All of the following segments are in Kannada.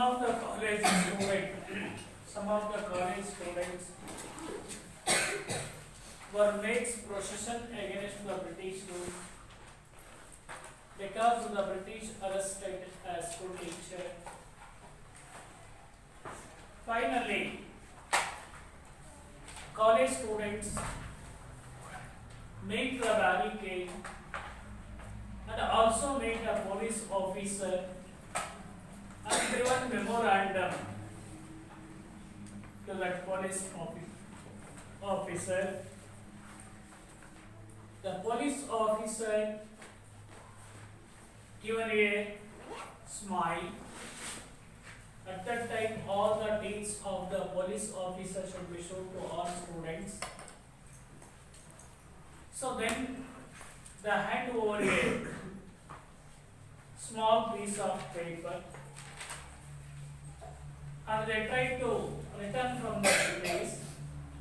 of the college students, some of the college students were makes procession against the British rule because the British arrested a school teacher. Finally, college students make the barricade and also make a police officer and given memorandum to that police officer. The police officer given a smile. At that time, all the deeds of the police officer should be shown to all students. So then, they hand over a small piece of paper, and they try to return from that place.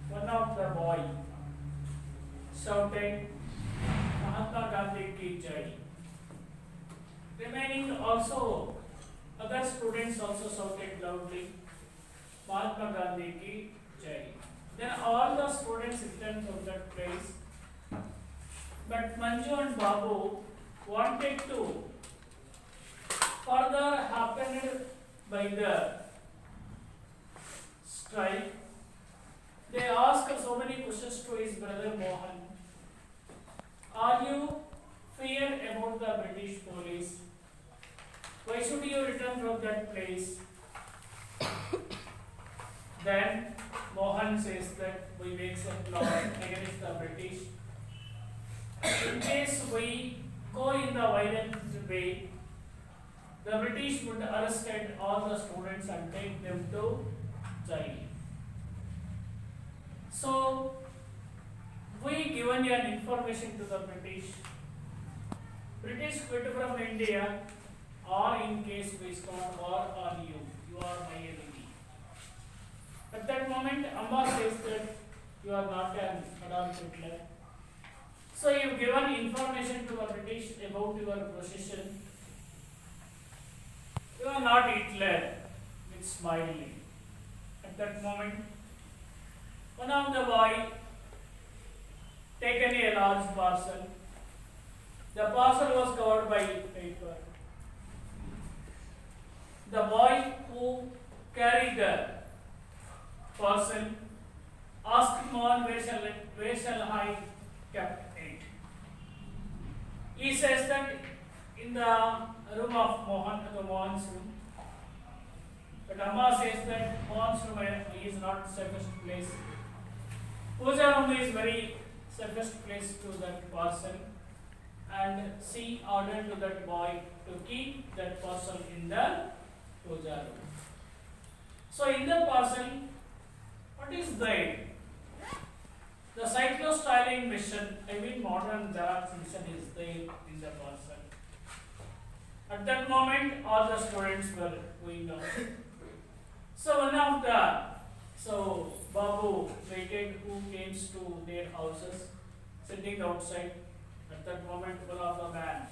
One of the boy shouted, "Mahatma Gandhi ki Jai." Remaining also, other students also shouted loudly, "Mahatma Gandhi ki Jai." Then all the students returned from that place. But Manju and Babu wanted to further happened by the strike. They asked so many questions to his brother Mohan. Are you fear about the British police? Why should you return from that place? Then Mohan says that we make some law against the British. In case we go in the violent way, the British would arrest all the students and take them to jail. So we given an information to the British. British quit from India, or in case we start war on you, you are my enemy. At that moment, Amma says that you are not an Adolf Hitler. So you have given information to the British about your position. You are not Hitler, with smiling. At that moment, one of the boy taken a large parcel. The parcel was covered by paper. The boy who carried the parcel asked Mohan, where shall I kept it? He says that in the room of Mohan, the Mohan's room. But Amma says that Mohan's room is not safest place. Puja room is very safest place to that parcel, and she ordered to that boy to keep that parcel in the puja room. So in the parcel, what is there? The cyclostyling machine, modern Xerox machine is there in the parcel. At that moment, all the students were going out. So Babu waited who came to their houses, sitting outside. At that moment, one of the man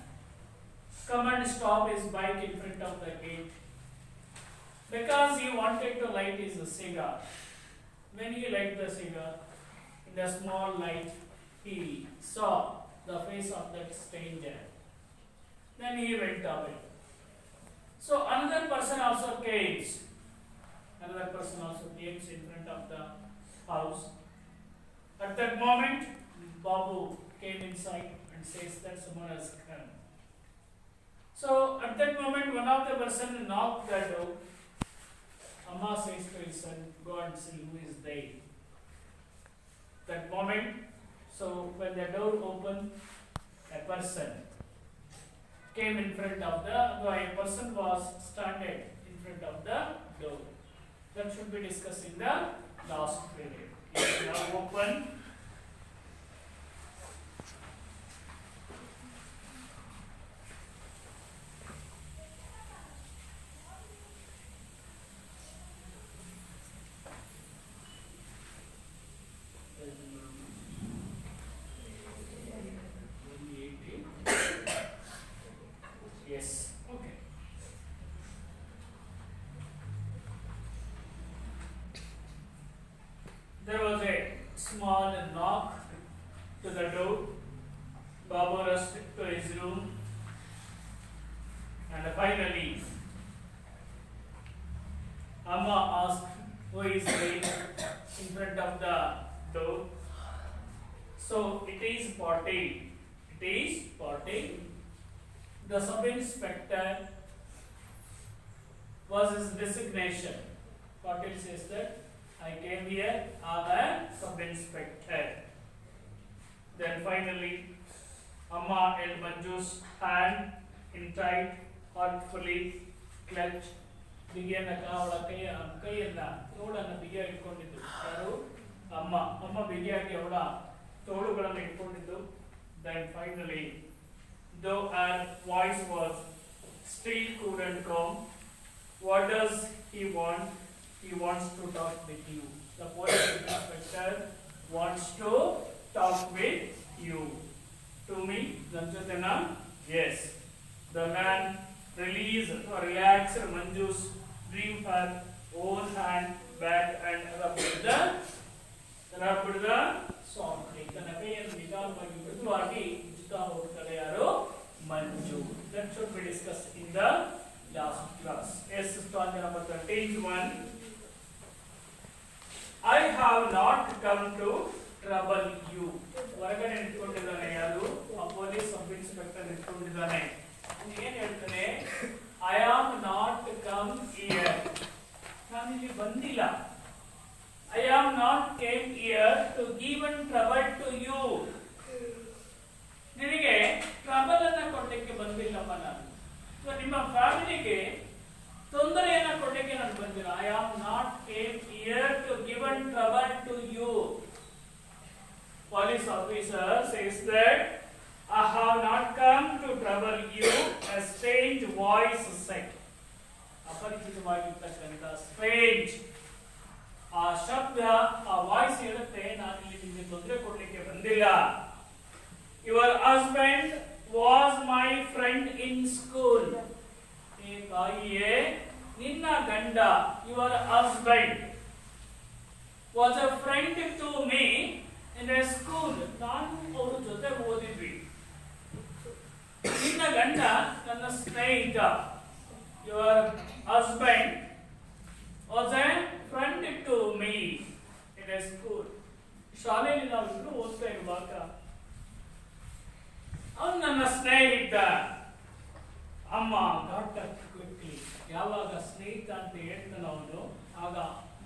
come and stop his bike in front of the gate because he wanted to light his cigar. When he lighted the cigar, in the small light, he saw the face of that stranger. Then he went away. So another person also came. Another person also came in front of the house. At that moment, Babu came inside and says that someone has come. So at that moment, one of the person knocked the door. Amma says to his son, go and see who is there. That moment, so when the door opened, a person came in front of a person was standing in front of the door. That should be discussed in the last period. It is now open. Yes. Okay. Amma asked who is there in front of the door. So it is Patil. It is Patil. The sub-inspector was his designation. Patil says that I came here as a sub-inspector. Then finally, Amma held Manju's hand in tight, heartfully clutched. ಬಿಗಿಯನ್ನ ಅವಳ ಕೈಯನ್ನ ತೋಳನ್ನು ಬಿಗಿಯಾಗಿ ಇಟ್ಕೊಂಡಿದ್ದು ಯಾರು? ಅಮ್ಮ ಬಿಗಿಯಾಗಿ ಅವಳ ತೋಳುಗಳನ್ನು ಇಟ್ಕೊಂಡಿದ್ದು. Then finally, though her voice was still cool and calm, what does he want? He wants to talk with you. The police inspector wants to talk with you. To me, Janjatana? Yes. The man released or relaxed Manju's dream her own hand back and rubbed the softly. ತನ್ನ ಕೈಯನ್ನು ನಿಧಾನವಾಗಿ ಮೃದುವಾಗಿ ಉಜ್ಜುತ್ತಾ ಹೋಗ್ತಾರೆ ಯಾರು? ಮಂಜು. That should be discussed in the last class. Yes, stanza number 31. I have not come to trouble you. ಹೊರಗಡೆ ನಿಂತ್ಕೊಂಡಿದ್ದಾನೆ ಯಾರು? ಆ ಪೊಲೀಸ್ ಸಬ್ ಇನ್ಸ್ಪೆಕ್ಟರ್ ನಿಂತ್ಕೊಂಡಿದ್ದಾನೆ. ಏನ್ ಹೇಳ್ತಾನೆ? I am not come here. ನಾನು ಇಲ್ಲಿ ಬಂದಿಲ್ಲ. I am not came here to give an trouble to you. ನಿನಗೆ ಟ್ರಬಲ್ ಅನ್ನ ಕೊಡ್ಲಿಕ್ಕೆ ಬಂದಿಲ್ಲಮ್ಮ ನಾನು. ನಿಮ್ಮ ಫ್ಯಾಮಿಲಿಗೆ ತೊಂದರೆಯನ್ನ ಕೊಡ್ಲಿಕ್ಕೆ ನಾನು ಬಂದಿಲ್ಲ. I am not came here to give an trouble to you. Police officer says that I have not come to trouble you. A strange voice said. ಅಪರಿಚಿತವಾಗಿರ್ತಕ್ಕಂಥ ಸ್ಟ್ರೇಂಜ್ ಆ ಶಬ್ದ, ಆ ವಾಯ್ಸ್ ಹೇಳುತ್ತೆ, ನಾನು ಇಲ್ಲಿ ನಿಮಗೆ ತೊಂದರೆ ಕೊಡ್ಲಿಕ್ಕೆ ಬಂದಿಲ್ಲ. Your husband was my friend in school. ಏ ತಾಯಿಯೇ, ನಿನ್ನ ಗಂಡ, your husband was a friend to me in a school. ನಾನು ಅವರ ಜೊತೆ ಓದಿದ್ವಿ. ನಿನ್ನ ಗಂಡ ನನ್ನ ಸ್ನೇಹಿತ. Your husband was a friend to me in a school. ಶಾಲೆಯಲ್ಲಿ ನಾವು ಇಬ್ರು ಓದ್ತಾ ಇರುವಾಗ ಅವನು ನನ್ನ ಸ್ನೇಹಿತ. ಅಮ್ಮ ಗಾಟ್ ಅಪ್ ಕ್ವಿಕ್ಲಿ. ಯಾವಾಗ ಸ್ನೇಹಿತ ಅಂತ ಹೇಳ್ತಾನೆ ಅವನು, ಆಗ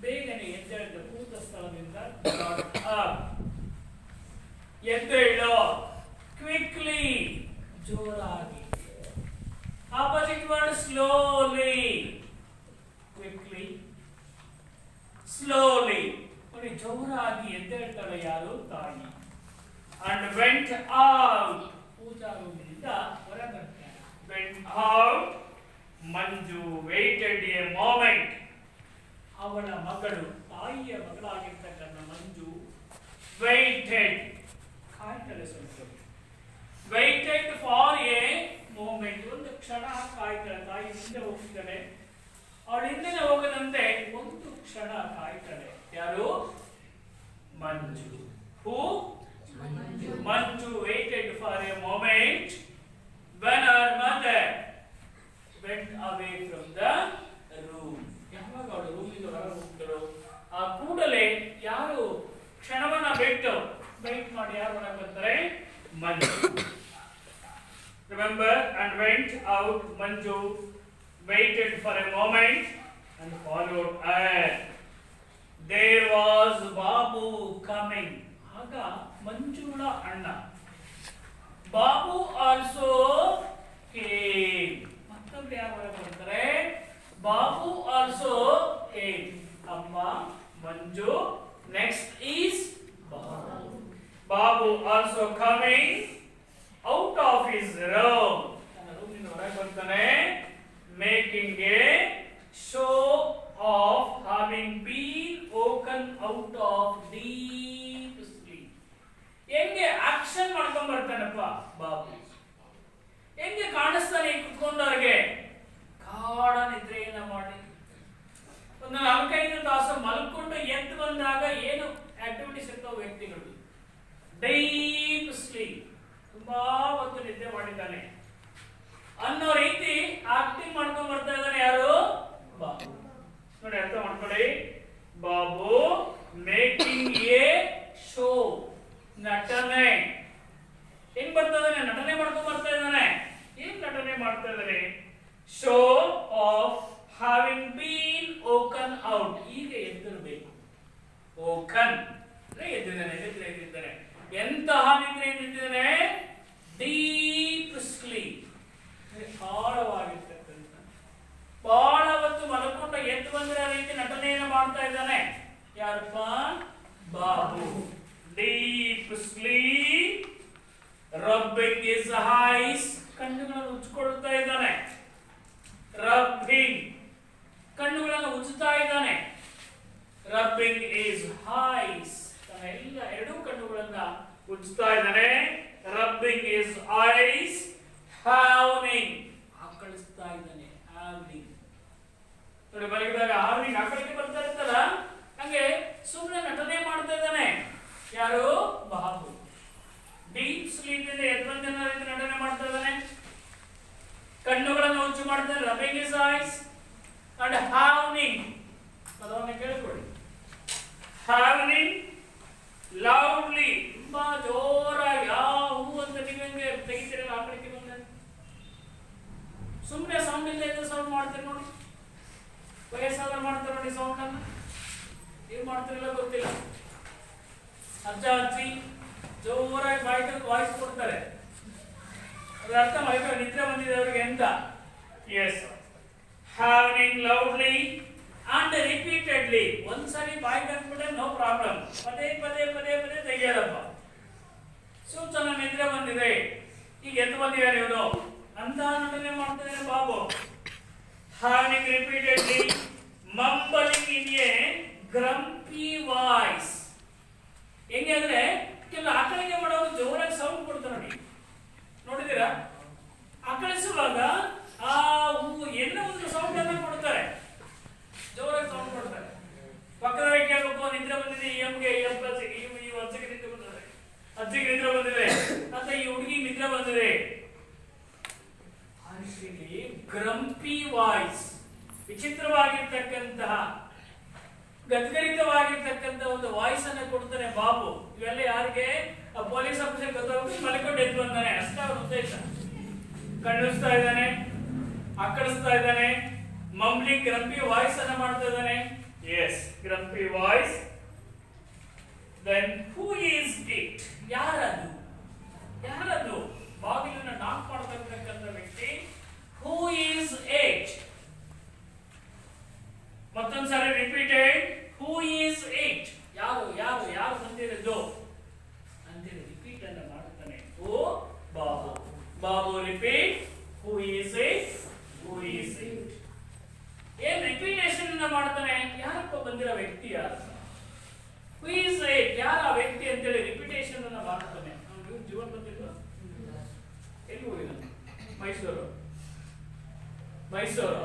ಬೇಗನೆ ಎದ್ದೇಳಿದ ಕೂತ ಸ್ಥಳದಿಂದ ಎದ್ದೇಳು. ಕ್ವಿಕ್ಲಿ, ಜೋರಾಗಿ. Opposite word slowly. Quickly, slowly. ನೋಡಿ, ಜೋರಾಗಿ ಎದ್ದೇಳ್ತಾಳೆ ಯಾರು? ತಾಯಿ. And went out. ಪೂಜಾ ರೂಮಿನಿಂದ ಹೊರಬರ್ತಾಳೆ. Went out. Manju waited a moment. ಅವಳ ಮಗಳು, ತಾಯಿಯ ಮಗಳಾಗಿರ್ತಕ್ಕಂಥ ಮಂಜು ವೇಟೆಡ್, ಕಾಯ್ತಾಳೆ ಸ್ವಲ್ಪ. Waited for a moment. ಒಂದು ಕ್ಷಣ ಕಾಯ್ತಾಳೆ. ತಾಯಿ ಹಿಂದೆ ಹೋಗ್ತಾಳೆ. ಅವಳ ಹಿಂದೆ ಹೋಗದಂತೆ ಒಂದು ಕ್ಷಣ ಕಾಯ್ತಾಳೆ. ಯಾರು? ಮಂಜು. ಹೂ? ಮಂಜು waited for a moment when her mother went away from the room. ಯಾವಾಗ ಅವಳು ರೂಮಿಂದ ಹೊರಗೆ ಹೋಗ್ತಾಳೋ ಆ ಕೂಡಲೇ ಯಾರು ಕ್ಷಣವನ್ನ ಬಿಟ್ಟು ವೇಟ್ ಮಾಡಿ ಯಾರು ಹೊರಗೆ ಬರ್ತಾರೆ? ಮಂಜು. Remember, and went out. Manju waited for a moment and followed her. There was Babu coming. ಆಗ ಮಂಜುಳ ಅಣ್ಣ ಬಾಬು ಆಲ್ಸೋ ಕೇಮ್. ಮತ್ತೊಬ್ರು ಯಾರು ಹೊರಗೆ ಬರ್ತಾರೆ? Babu also came. ಅಮ್ಮ, Manju. Next is Babu. Babu also coming out of his room. ತನ್ನ ರೂಮಿನಿಂದ ಹೊರಗೆ ಬರ್ತಾನೆ. Making a show of having been woken out of deep sleep. ಹೆಂಗೆ ಆಕ್ಷನ್ ಮಾಡ್ಕೊಂಡ್ ಬರ್ತಾನಪ್ಪ ಬಾಬು. ಹೆಂಗೆ ಕಾಣಿಸ್ತಾನೆ ಕುತ್ಕೊಂಡವ್ರಿಗೆ? ಗಾಢ ನಿದ್ರೆಯನ್ನ ಮಾಡಿ ಒಂದು 4-5 ತಾಸು ಮಲ್ಕೊಂಡು ಎದ್ದು ಬಂದಾಗ ಏನು ಆಕ್ಟಿವಿಟೀಸ್ ಇರ್ತಾವ ವ್ಯಕ್ತಿಗಳು, ಡೀಪ್ ಸ್ಲೀಪ್, ತುಂಬಾ ಹೊತ್ತು ನಿದ್ದೆ ಮಾಡಿದ್ದಾನೆ ಅನ್ನೋ ರೀತಿ ಆಕ್ಟಿಂಗ್ ಮಾಡ್ಕೊಂಡ್ ಬರ್ತಾ ಇದ್ದಾನೆ ಯಾರು? having been woken out, ಈಗ ಎದ್ದಿರಬೇಕು. woken ಅಂದ್ರೆ ಎದ್ದಿದ್ದಾನೆ, ಎದ್ದಿದ್ದಾನೆ. ಎಂತಹ ನಿದ್ರೆಯಿಂದಿದ್ದಾನೆ? Deep sleep, ಆಳವಾಗಿರ್ತಕ್ಕಂಥ. ಬಹಳ ಹೊತ್ತು ಮಲಕೊಂಡು ಎದ್ದು ಬಂದಿರೋ ರೀತಿ ನಟನೆಯನ್ನು ಮಾಡ್ತಾ ಇದ್ದಾನೆ. ಯಾರಪ್ಪ? Babu. Deep sleep, rubbing is ice, ಕಣ್ಣುಗಳನ್ನು ಉಜ್ಕೊಳ್ತಾ ಇದ್ದಾನೆ. ರಬ್ಬಿಂಗ್, ಕಣ್ಣುಗಳನ್ನು ಉಜ್ಜುತ್ತಾ ಇದ್ದಾನೆ. ರಬ್ಬಿಂಗ್ ಇಸ್ ಐಸ್, ಎಲ್ಲ ಎರಡೂ ಕಣ್ಣುಗಳನ್ನ ಉಜ್ಜುತ್ತಾ ಇದ್ದಾನೆ. ರಬ್ಬಿಂಗ್ ಇಸ್ ಐಸ್, ಹ್ಯಾವ್ನಿಂಗ್, ಆಕಳಿಸ್ತಾ ಇದ್ದಾನೆ. ಹ್ಯಾವ್ನಿಂಗ್ ನೋಡಿ, ಬರೆದಾಗ ಹಾರ್ನಿಂಗ್ ಆಕಳಿಕೆ ಬರ್ತಾ ಇರ್ತಲ್ಲ, ಹಂಗೆ ಸುಮ್ಮನೆ ನಟನೆ ಮಾಡ್ತಾ ಇದ್ದಾನೆ. ಯಾರು? ಬಾಬು. ಡೀಪ್ ಸ್ಲೀಪ್ ಇಂದ ಎದ್ದು ಬಂದ ರೀತಿ ನಟನೆ ಮಾಡ್ತಾ ಇದ್ದಾನೆ. ಕಣ್ಣುಗಳನ್ನು ಉಜ್ಜು ಮಾಡ್ತಾನೆ. ರಬ್ಬಿಂಗ್ ಇಸ್ ಐಸ್ ಅಂಡ್ ಹ್ಯಾವ್ನಿಂಗ್, ಪದವನ್ನು ಕೇಳಿಕೊಳ್ಳಿ. ಹ್ಯಾವ್ನಿಂಗ್ ಲೌಡ್ಲಿ, ತುಂಬಾ ಜೋರಾಗಿ. ಆ ಹೂ ಅಂತ ನೀವಂಗೆ ತೆಗಿತೀರಲ್ಲ, ಆ ಕಡೆಗೆ ಬಂದ ಸುಮ್ಮನೆ ಸೌಂಡ್ ಇಲ್ಲ ಇದ್ರೆ ಸೌಂಡ್ ಮಾಡ್ತೀರಿ ನೋಡಿ. ವಯಸ್ಸಾದ್ರೆ ಮಾಡ್ತಾರೆ ನೋಡಿ ಸೌಂಡ್ ಅನ್ನ. ಏನ್ ಮಾಡ್ತಿರಲ್ಲ ಗೊತ್ತಿಲ್ಲ. ಅಜ್ಜ ಅಜ್ಜಿ ಜೋರಾಗಿ ಬಾಯ್ಕೊಂಡು ವಾಯ್ಸ್ ಕೊಡ್ತಾರೆ. ಅದರ ಅರ್ಥ ಮೈಕ ನಿದ್ರೆ ಬಂದಿದೆ ಅವರಿಗೆ ಅಂತ. Yes, yawning loudly and repeatedly. ಒಂದ್ಸರಿ ಬಾಯಿ ಕಟ್ಬಿಟ್ರೆ ನೋ ಪ್ರಾಬ್ಲಮ್, ಪದೇ ಪದೇ ಪದೇ ಪದೇ ತೆಗಿಯೋದಪ್ಪ. ಸೂಚನ ನಿದ್ರೆ ಬಂದಿದೆ, ಈಗ ಎದ್ದು ಬಂದಿದ್ದಾರೆ ಇವನು ಅಂತ ನಟನೆ ಮಾಡ್ತಿದ್ದಾನೆ Babu. Yawning repeatedly, mumbling in a grumpy voice. ಹೆಂಗೆ ಅಂದ್ರೆ ಕೆಲವು ಆಕಳಿಕೆ ಮಾಡೋರು ಜೋರಾಗಿ ಸೌಂಡ್ ಕೊಡ್ತಾರೆ ನೋಡಿ, ನೋಡಿದೀರಾ? ಆಕಳಿಸುವಾಗ ಆ ಹೂ ಏನೋ ಒಂದು ಸೌಂಡ್ ಅನ್ನ ಕೊಡ್ತಾರೆ, ಜೋರಾಗಿ ಸೌಂಡ್ ಕೊಡ್ತಾರೆ. ಪಕ್ಕದಲ್ಲಿ ಕೇಳಬೇಕು, ನಿದ್ರೆ ಬಂದಿದೆ ಈ ಎಮ್ಗೆ, ಈ ಅಜ್ಜಿಗೆ ನಿದ್ರೆ ಬಂದಿದೆ, ಅಜ್ಜಿಗೆ ನಿದ್ರೆ ಬಂದಿದೆ ಅಂತ, ಈ ಹುಡುಗಿ ನಿದ್ರೆ ಬಂದಿದೆ. ಗ್ರಂಪಿ ವಾಯ್ಸ್, ವಿಚಿತ್ರವಾಗಿರ್ತಕ್ಕಂತಹ ಗದ್ಗರಿತವಾಗಿರ್ತಕ್ಕಂಥ ಒಂದು ವಾಯ್ಸ್ ಅನ್ನ ಕೊಡ್ತಾನೆ ಬಾಬು. ಇವೆಲ್ಲ ಯಾರಿಗೆ? ಪೊಲೀಸ್ ಆಫೀಸರ್ ಗೊತ್ತಾಗುತ್ತೆ, ಮಲ್ಕೊಂಡು ಎದ್ದು ಬಂದಾನೆ ಅಷ್ಟೇ ಅವ್ರ ಉದ್ದೇಶ. ಕಣ್ಣಿಸ್ತಾ ಇದ್ದಾನೆ, ಅಕ್ಕಳಿಸ್ತಾ ಇದ್ದಾನೆ, ಮಂಬ್ಲಿ ಗ್ರಂಪಿ ವಾಯ್ಸ್ ಅನ್ನ ಮಾಡ್ತಾ ಇದ್ದಾನೆ. Yes, grumpy voice. Then who is it? ಯಾರದು? ಯಾರದು? ಬಾಗಿಲನ್ನ ನಾಕ್ ಮಾಡ್ತಕ್ಕಂಥ ವ್ಯಕ್ತಿ. Who is it? ಮತ್ತೊಂದ್ಸಾರಿ ರಿಪೀಟೆಡ್, ಹೂ ಈಸ್ ಇಟ್? ಯಾರು ಯಾರು ಯಾರು ಬಂದಿರೋದು ಅಂತೇಳಿ ರಿಪೀಟ್ ಅನ್ನ ಮಾಡ್ತಾನೆ. ಓ Babu. Babu repeat, who is it? Who is it? ಏನ್ ರಿಪೀಟೇಷನ್ ಅನ್ನ ಮಾಡ್ತಾನೆ? ಯಾರಪ್ಪ ಬಂದಿರೋ ವ್ಯಕ್ತಿ ಯಾರು? Who is it? ಯಾರ ಆ ವ್ಯಕ್ತಿ ಅಂತೇಳಿ ರಿಪೀಟೇಷನ್ ಅನ್ನ ಮಾಡ್ತಾನೆ. ಜೀವನ ಬಂದಿದ್ರು ಎಲ್ಲಿ ಹೋಗಿದ್ದಾನೆ? ಮೈಸೂರು. ಮೈಸೂರು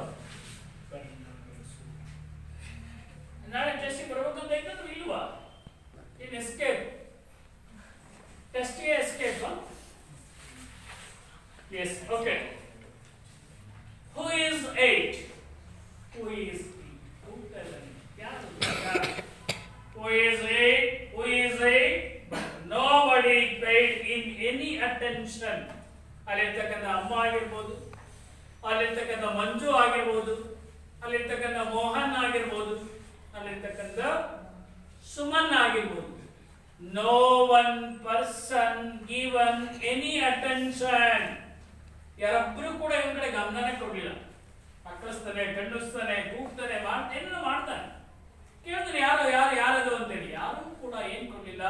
ನಾಳೆ ಟೆಸ್ಟಿಗೆ ಬರ್ಬೇಕಂತ ಇದ್ದಂದ್ರೆ ಇಲ್ವಾ? ಇನ್ ಎಸ್ಕೇಪ್, ಟೆಸ್ಟ್ಗೆ escape. Yes, okay. Who is it? Who is ಯಾರು? Who is it? Who is it? Nobody paid in any attention. ಅಲ್ಲಿರ್ತಕ್ಕಂಥ ಅಮ್ಮ ಆಗಿರ್ಬೋದು, ಅಲ್ಲಿರ್ತಕ್ಕಂಥ ಮಂಜು ಆಗಿರ್ಬೋದು, ಅಲ್ಲಿರ್ತಕ್ಕಂಥ ಮೋಹನ್ ಆಗಿರ್ಬೋದು, ಅಲ್ಲಿರ್ತಕ್ಕಂಥ ಸುಮನ್ ಆಗಿರ್ಬೋದು. No one person given any attention. ಯಾರೊಬ್ರು ಕೂಡ ಇವನ್ ಕಡೆ ಗಮನನೇ ಕೊಡ್ಲಿಲ್ಲ. ಅಕ್ಕಳಿಸ್ತಾನೆ, ಕಣ್ಣಿಸ್ತಾನೆ, ಕೂಗ್ತಾನೆ, ಏನೇನೋ ಮಾಡ್ತಾನೆ. ಕೇಳ್ತಾನೆ ಯಾರು ಯಾರು ಯಾರದು ಅಂತೇಳಿ, ಯಾರು ಕೂಡ ಏನ್ ಕೊಡ್ಲಿಲ್ಲ,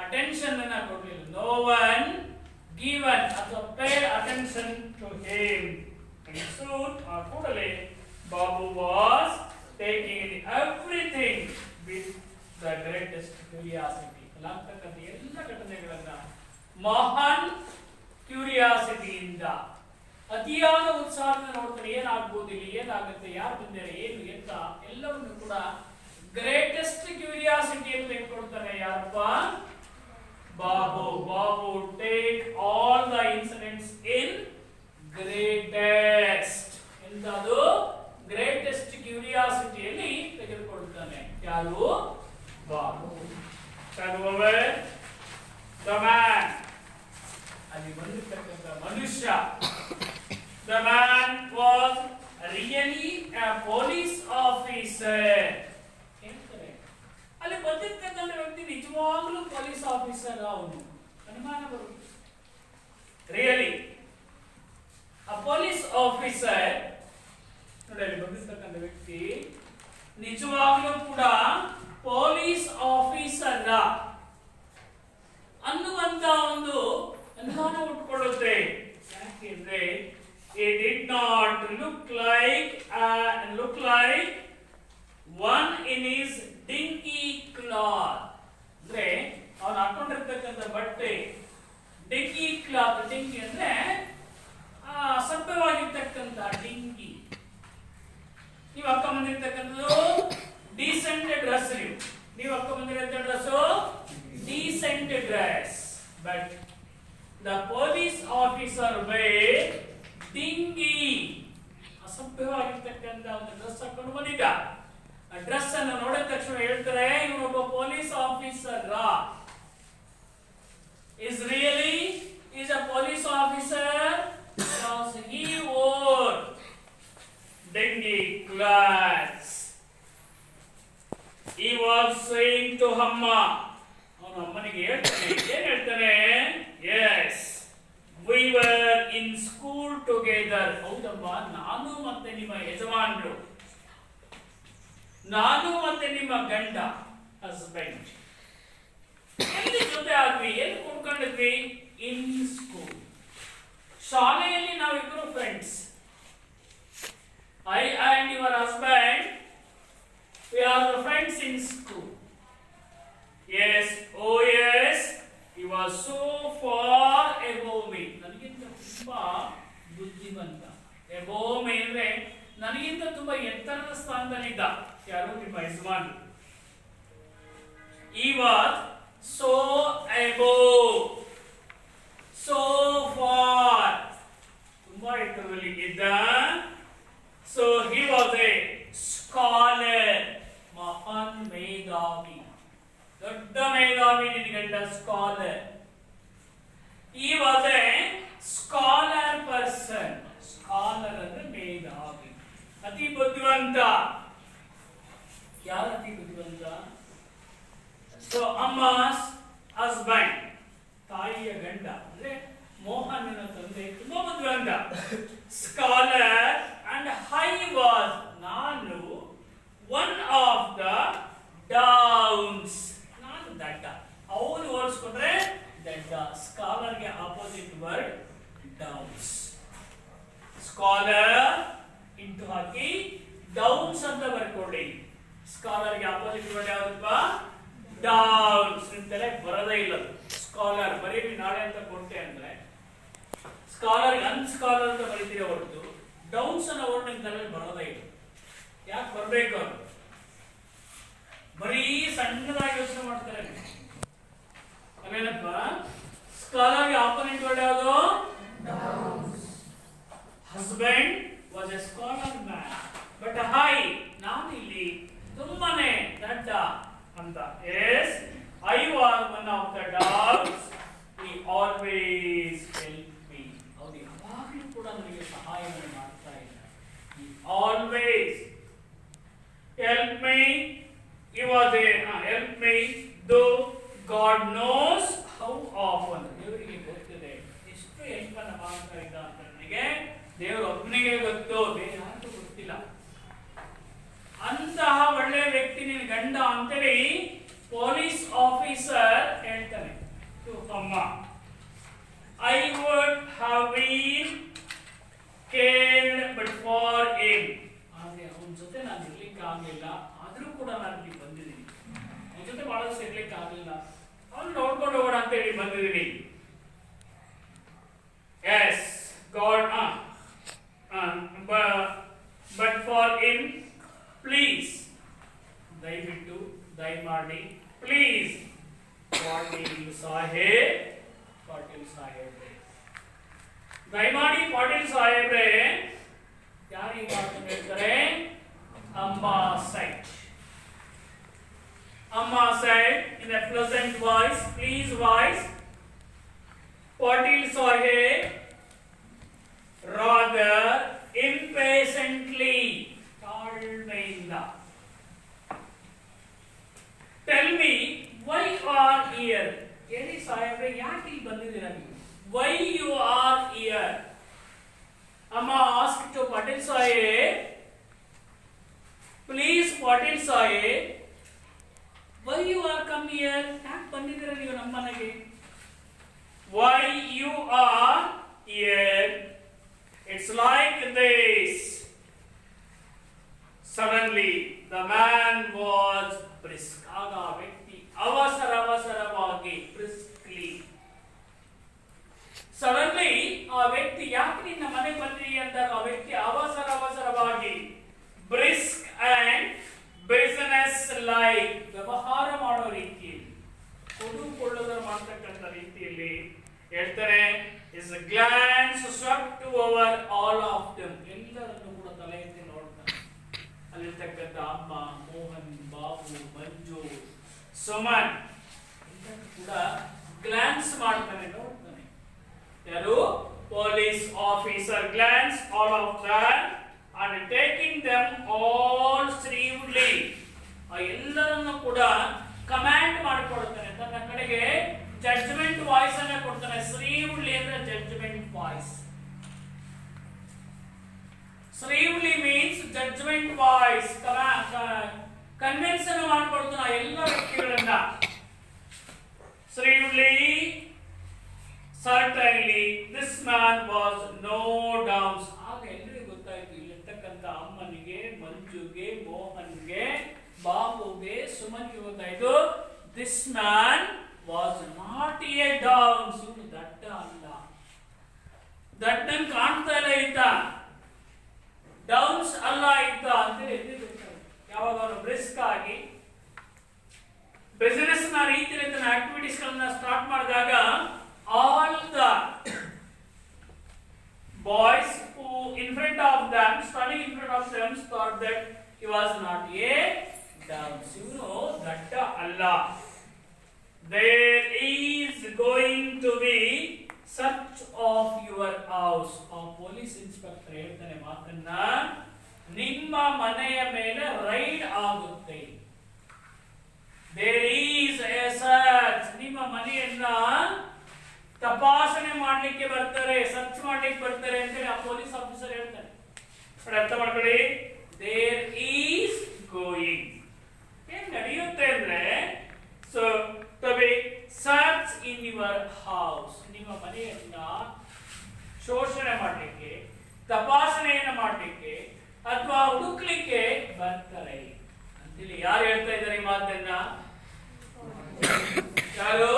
ಅಟೆನ್ಷನ್ ಅನ್ನ ಕೊಡ್ಲಿಲ್ಲ. ನೋ ಒನ್ ಗಿವನ್ ಅಥವಾ ಪೇಡ್ ಅಟೆನ್ಷನ್ ಟು ಹಿಮ್. ಆ ಕೂಡಲೇ Babu was taking everything with the greatest curiosity. ಅಲಾಗ್ತಕ್ಕಂಥ ಎಲ್ಲ ಘಟನೆಗಳನ್ನ ಮಹಾನ್ ಕ್ಯೂರಿಯಾಸಿಟಿಯಿಂದ, ಅತಿಯಾದ ಉತ್ಸಾಹದಿಂದ ನೋಡ್ತಾರೆ. ಏನಾಗ್ಬೋದು ಇಲ್ಲಿ, ಏನಾಗುತ್ತೆ, ಯಾರು ಬಂದಿದ್ದಾರೆ, ಏನು ಎಂತ ಎಲ್ಲವನ್ನು ಕೂಡ ಗ್ರೇಟೆಸ್ಟ್ ಕ್ಯೂರಿಯಾಸಿಟಿಯನ್ನು ತೆಗೆದುಕೊಳ್ತಾನೆ. ಯಾರಪ್ಪ? Babu. Babu take all the incidents in greatest, ಎಂತದು ಗ್ರೇಟೆಸ್ಟ್ ಕ್ಯೂರಿಯಾಸಿಟಿಯಲ್ಲಿ ತೆಗೆದುಕೊಳ್ತಾನೆ. ಯಾರು? ಬಾಬು. ದ ಮ್ಯಾನ್, ಅಲ್ಲಿ ಬಂದಿರ್ತಕ್ಕಂಥ ಮನುಷ್ಯ. The man was really a police ನಿಜವಾಗ್ಲೂ ಪೊಲೀಸ್ ಆಫೀಸರ್ ಅವನು ಅನುಮಾನ ಬರುತ್ತೆ. ರಿಯಲಿ ಆ ಪೊಲೀಸ್ ಆಫೀಸರ್ ನೋಡಿ ಅಲ್ಲಿ ಬಂದಿರ್ತಕ್ಕಂಥ ವ್ಯಕ್ತಿ ನಿಜವಾಗ್ಲೂ ಕೂಡ ಪೊಲೀಸ್ ಆಫೀಸರ್ ಅನ್ನುವಂತ ಒಂದು ಅನುಮಾನ ಉಟ್ಕೊಳ್ಳುತ್ತೆ. ಯಾಕೆಂದ್ರೆ it did not look like one in his dinky cloth. ಅಂದ್ರೆ ಅವನು ಹಾಕೊಂಡಿರ್ತಕ್ಕಂಥ ಬಟ್ಟೆ ಡಿಂಕಿ ಕ್ಲಾತ್. ಡಿಂಕಿ ಅಂದ್ರೆ ಸಭ್ಯವಾಗಿರ್ತಕ್ಕಂಥ ಡಿಂಕಿ. ನೀವು ಹಾಕೊಂಡ್ಬಂದಿರ್ತಕ್ಕಂಥದ್ದು ಡೀಸೆಂಟ್ ಡ್ರೆಸ್. ನೀವು ಹಾಕೊಂಡ್ಬಂದಿರೋಂಥ dress decent dress. But the police officer wear dingy, ಅಸಭ್ಯವಾಗಿರ್ತಕ್ಕಂಥ ಒಂದು ಡ್ರೆಸ್ ಹಾಕೊಂಡು ಬಂದಿದ್ದ. ಆ ಡ್ರೆಸ್ ಅನ್ನು ನೋಡಿದ ತಕ್ಷಣ ಹೇಳ್ತಾರೆ ಇವನೊಬ್ಬ police officer. is a police officer because he wore dingy clothes. He was saying to Amma, ಅವನ ಅಮ್ಮನಿಗೆ ಹೇಳ್ತಾನೆ, ಏನ್ ಹೇಳ್ತಾನೆ? Yes, we were in school together. ಹೌದಮ್ಮ, ನಾನು ಮತ್ತೆ ನಿಮ್ಮ ಯಜಮಾನರು, ನಾನು ಮತ್ತೆ ನಿಮ್ಮ ಗಂಡ ಹಸ್ಬೆಂಡ್ ಎಲ್ಲಿ ಜೊತೆ ಆದ್ವಿ, ಎಲ್ಲಿ ಕೂತ್ಕೊಂಡಿದ್ವಿ? ಇನ್ ಸ್ಕೂಲ್. ಶಾಲೆಯಲ್ಲಿ ನಾವಿಬ್ರು friends. I and your husband we are the friends in school. Yes, oh yes, he was so far above me. ನನಗಿಂತ ತುಂಬಾ ಬುದ್ಧಿವಂತ. above me ಅಂದ್ರೆ ನನಗಿಂತ ತುಂಬಾ ಎತ್ತರದ ಸ್ಥಾನದಲ್ಲಿದ್ದ. ಯಾರು? ನಿಮ್ಮ ಯಜಮಾನ. he was so above, so far, ತುಂಬಾ ಎತ್ತರದಲ್ಲಿ ಇದ್ದ. so he was a scholar, ಮಹಾನ್ ಮೇಧಾವಿ, ದೊಡ್ಡ ಮೇಧಾವಿ. ನಿನ್ನ ಗಂಡ scholar. he was a scholar person. Scholar ಅಂದ್ರೆ ಮೇಧಾವಿ, ಅತಿ ಬುದ್ಧಿವಂತ. ಯಾರು ಅತಿ ಬುದ್ಧಿವಂತ? ಸೊ ಅಮ್ಮಸ್ ಹಸ್ಬೆಂಡ್, ತಾಯಿಯ ಗಂಡ ಅಂದ್ರೆ ಮೋಹನನ ತಂದೆ ತುಂಬಾ ಬುದ್ಧಿವಂತ, ಸ್ಕಾಲರ್. ಅಂಡ್ ಐ ವಾಸ್, ನಾನು ಒನ್ ಆಫ್ ದ ಡೌನ್ಸ್, ನಾನು ದಡ್ಡ. ಅವನು ಹೋಲಿಸ್ಕೊಂಡ್ರೆ ದಡ್ಡ. ಸ್ಕಾಲರ್ಗೆ opposite word dunce. Scholar into ಹಾಕಿ ಡೌನ್ಸ್ ಅಂತ ಬರ್ಕೊಳ್ಳಿ. ಸ್ಕಾಲರ್ಗೆ ಆಪೋಸಿಟ್ ವರ್ಡ್ ಯಾವ್ದಪ್ಪ? ಡೌನ್ಸ್. ನಿಂತಲೇ ಬರೋದೇ ಇಲ್ಲ. ಸ್ಕಾಲರ್ ಬರೀರಿ ನಾಳೆ ಅಂತ ಕೊಟ್ಟೆ ಅಂದ್ರೆ ಸ್ಕಾಲರ್ ಅನ್ಸ್ಕಾಲರ್ ಅಂತ ಬರೀತೀರ ಹೊರತು ಡೌನ್ಸ್ ಅನ್ನೋ ವರ್ಡ್ ನಿಂತಲೇ ಬರೋದೇ ಇಲ್ಲ. ಯಾಕೆ ಬರ್ಬೇಕು? ಅವರು ಬರೀ ಸಣ್ಣದಾಗಿ ಯೋಚನೆ ಮಾಡ್ತಾರೆ. ಅಲ್ಲೇನಪ್ಪ? ಸ್ಕಾಲರ್ಗೆ ಆಪೋಸಿಟ್ ವರ್ಡ್ ಯಾವುದು? Dunce. Husband was a scholar man, but I, ನಾನು ಇಲ್ಲಿ ತುಂಬಾನೇ ದಡ್ಡ ಅಂತ. Yes, I was one of the dogs. He always help me. ಹೌದು, ಯಾವಾಗಲೂ ಕೂಡ ನನಗೆ ಸಹಾಯವನ್ನು ಮಾಡ್ತಾ ಇದ್ದ. He always help me. He was a help me though God knows how often. ದೇವರಿಗೆ ಗೊತ್ತಿದೆ ಎಷ್ಟು ಹೆಲ್ಪ್ ಅನ್ನು ಮಾಡ್ತಾ ಇದ್ದ ಅಂತ. ನನಗೆ ದೇವರು ಒಬ್ಬನಿಗೆ ಗೊತ್ತು, ಬೇರೆ ಯಾರಿಗೂ ಗೊತ್ತಿಲ್ಲ. ಅಂತಹ ಒಳ್ಳೆ ವ್ಯಕ್ತಿ ನಿನ್ನ ಗಂಡ ಅಂತೇಳಿ ಪೊಲೀಸ್ ಆಫೀಸರ್ ಹೇಳ್ತಾನೆ ಟು ಅಮ್ಮ. I would have been cared but for him. ಆದ್ರೆ ಅವನ ಜೊತೆ ನಾನು ಇರ್ಲಿಕ್ಕೆ ಆಗ್ಲಿಲ್ಲ, ಆದ್ರೂ ಕೂಡ ನಾನು ಇಲ್ಲಿ ಬಂದಿದ್ದೀನಿ. ಅವನ ಜೊತೆ ಬಹಳ ಸೇರ್ಲಿಕ್ಕೆ ಆಗ್ಲಿಲ್ಲ, ಅವನು ನೋಡ್ಕೊಂಡು ಹೋಗೋಣ ಅಂತ ಹೇಳಿ ಬಂದಿದ್ದೀನಿ. Yes, God but for him please, ದಯವಿಟ್ಟು ದಯಮಾಡಿ, ಪ್ಲೀಸ್ ಪಾಟೀಲ್ ಸಾಹೇಬ್, ಪಾಟೀಲ್ ಸಾಹೇಬ್ರೆ, ದಯಮಾಡಿ ಪಾಟೀಲ್ ಸಾಹೇಬ್ರೆ. ಯಾರು ಈ ಮಾತನ್ನು ಹೇಳ್ತಾರೆ? ಅಮ್ಮ ಸೈಡ್. ಅಮ್ಮ side in a pleasant voice, please voice. Patil Saheb rather impatiently, ತಾಳ್ಮೆಯಿಂದ. Tell me, why are here? ಹೇಳಿ ಸಾಹೇಬ್ರೆ ಯಾಕೆ ಇಲ್ಲಿ ಬಂದಿದ್ದೀರಾ ನೀವು? Why you are here? Amma asked to Patil Sahib, please Patil Sahib, why you are come here? ಯಾಕೆ ಬಂದಿದ್ದೀರಾ ನೀವು ನಮ್ಮ ಮನೆಗೆ? Why you are here? It's like this. Suddenly the man was brisk. ಆಗ ಆ ವ್ಯಕ್ತಿ ಅವಸರವಾಗಿ briskly. Suddenly ಆ ವ್ಯಕ್ತಿ ಯಾಕೆ ನಿನ್ನ ಮನೆಗೆ ಬಂದ್ರಿ ಅಂದಾಗ ಆ ವ್ಯಕ್ತಿ ಅವಸರವಾಗಿ brisk and business like ವ್ಯವಹಾರ ಮಾಡೋ ರೀತಿಯಲ್ಲಿ ಕೊಡುಕೊಳ್ಳೋದರ ಮಾಡ್ತಕ್ಕಂಥ ರೀತಿಯಲ್ಲಿ ಹೇಳ್ತಾರೆ is a glance swept over all of them. ಎಲ್ಲರನ್ನು ಕೂಡ ತಲೆ ಎತ್ತಿ ನೋಡ್ತಾನೆ. ಅಲ್ಲಿರ್ತಕ್ಕಂಥ ಅಮ್ಮ, ಮೋಹನ್, ಬಾಬು, ಮಂಜು, ಸುಮನ್ ಎಲ್ಲರೂ ಕೂಡ ಗ್ಲಾನ್ಸ್ ಮಾಡ್ತಾನೆ, ನೋಡ್ತಾನೆ. ಯಾರು? Police officer glance all of them and taking them all shrewdly. ಆ ಎಲ್ಲರನ್ನು ಕೂಡ ಕಮಾಂಡ್ ಮಾಡಿಕೊಡ್ತಾನೆ, ತನ್ನ ಕಡೆಗೆ ಜಡ್ಜ್ಮೆಂಟ್ ವಾಯ್ಸ್ ಅನ್ನ ಕೊಡ್ತಾನೆ. shrewdly ಅಂದ್ರೆ judgement voice. shrewdly means judgement voice. Convince ಅನ್ನು ಮಾಡಿಕೊಡ್ತಾನೆ ಎಲ್ಲ ವ್ಯಕ್ತಿಗಳನ್ನ. shrewdly, certainly this man was no doubts. ಆಗ ಎಲ್ಲರಿಗೂ ಗೊತ್ತಾಯ್ತು, ಇಲ್ಲಿರ್ತಕ್ಕಂಥ ಅಮ್ಮನಿಗೆ, ಮಂಜುಗೆ, ಮೋಹನ್ಗೆ, ಬಾಬುಗೆ, ಸುಮನ್ಗೆ ಗೊತ್ತಾಯ್ತು, this man was not a downs. ಇವನು ದಡ್ಡ ಅಲ್ಲ, ದಡ್ಡನ್ ಕಾಣ್ತಾ ಇಲ್ಲ ಇದ್ದ, ಡೌನ್ಸ್ ಅಲ್ಲ ಇದ್ದ ಅಂತೇಳಿ ಯಾವಾಗ ಅವನು ಬ್ರಿಸ್ಕ್ ಆಗಿ ಬಿಸಿನೆಸ್ ನ ರೀತಿಯಲ್ಲಿ ತನ್ನ ಆಕ್ಟಿವಿಟೀಸ್ ಗಳನ್ನ ಸ್ಟಾರ್ಟ್ ಮಾಡಿದಾಗ all the boys who in front of them, standing in front of them, thought that he was not a downs. ಇವನು ದಡ್ಡ ಅಲ್ಲ. There is going to be search of your house. ಆ ಪೊಲೀಸ್ ಇನ್ಸ್ಪೆಕ್ಟರ್ ಹೇಳ್ತಾನೆ ಮಾತನ್ನ, ನಿಮ್ಮ ಮನೆಯ ಮೇಲೆ ರೈಡ್ ಆಗುತ್ತೆ. There is a search. ನಿಮ್ಮ ಮನೆಯನ್ನ ತಪಾಸಣೆ ಮಾಡ್ಲಿಕ್ಕೆ ಬರ್ತಾರೆ, ಸರ್ಚ್ ಮಾಡ್ಲಿಕ್ಕೆ ಬರ್ತಾರೆ ಅಂತ ಆ ಪೊಲೀಸ್ ಆಫೀಸರ್ ಹೇಳ್ತಾನೆ. ಅರ್ಥ ಮಾಡ್ಕೊಳ್ಳಿ. There is going. ಏನ್ ನಡೆಯುತ್ತೆ ಅಂದ್ರೆ, so to be search in your house. ನಿಮ್ಮ ಮನೆಯನ್ನ ಶೋಷಣೆ ಮಾಡ್ಲಿಕ್ಕೆ, ತಪಾಸಣೆಯನ್ನ ಮಾಡ್ಲಿಕ್ಕೆ ಅಥವಾ ಹುಡುಕ್ಲಿಕ್ಕೆ ಬರ್ತಾರೆ ಅಂತೇಳಿ ಯಾರು ಹೇಳ್ತಾ ಇದ್ದಾರೆ ಈ ಮಾತನ್ನ? ಯಾರು?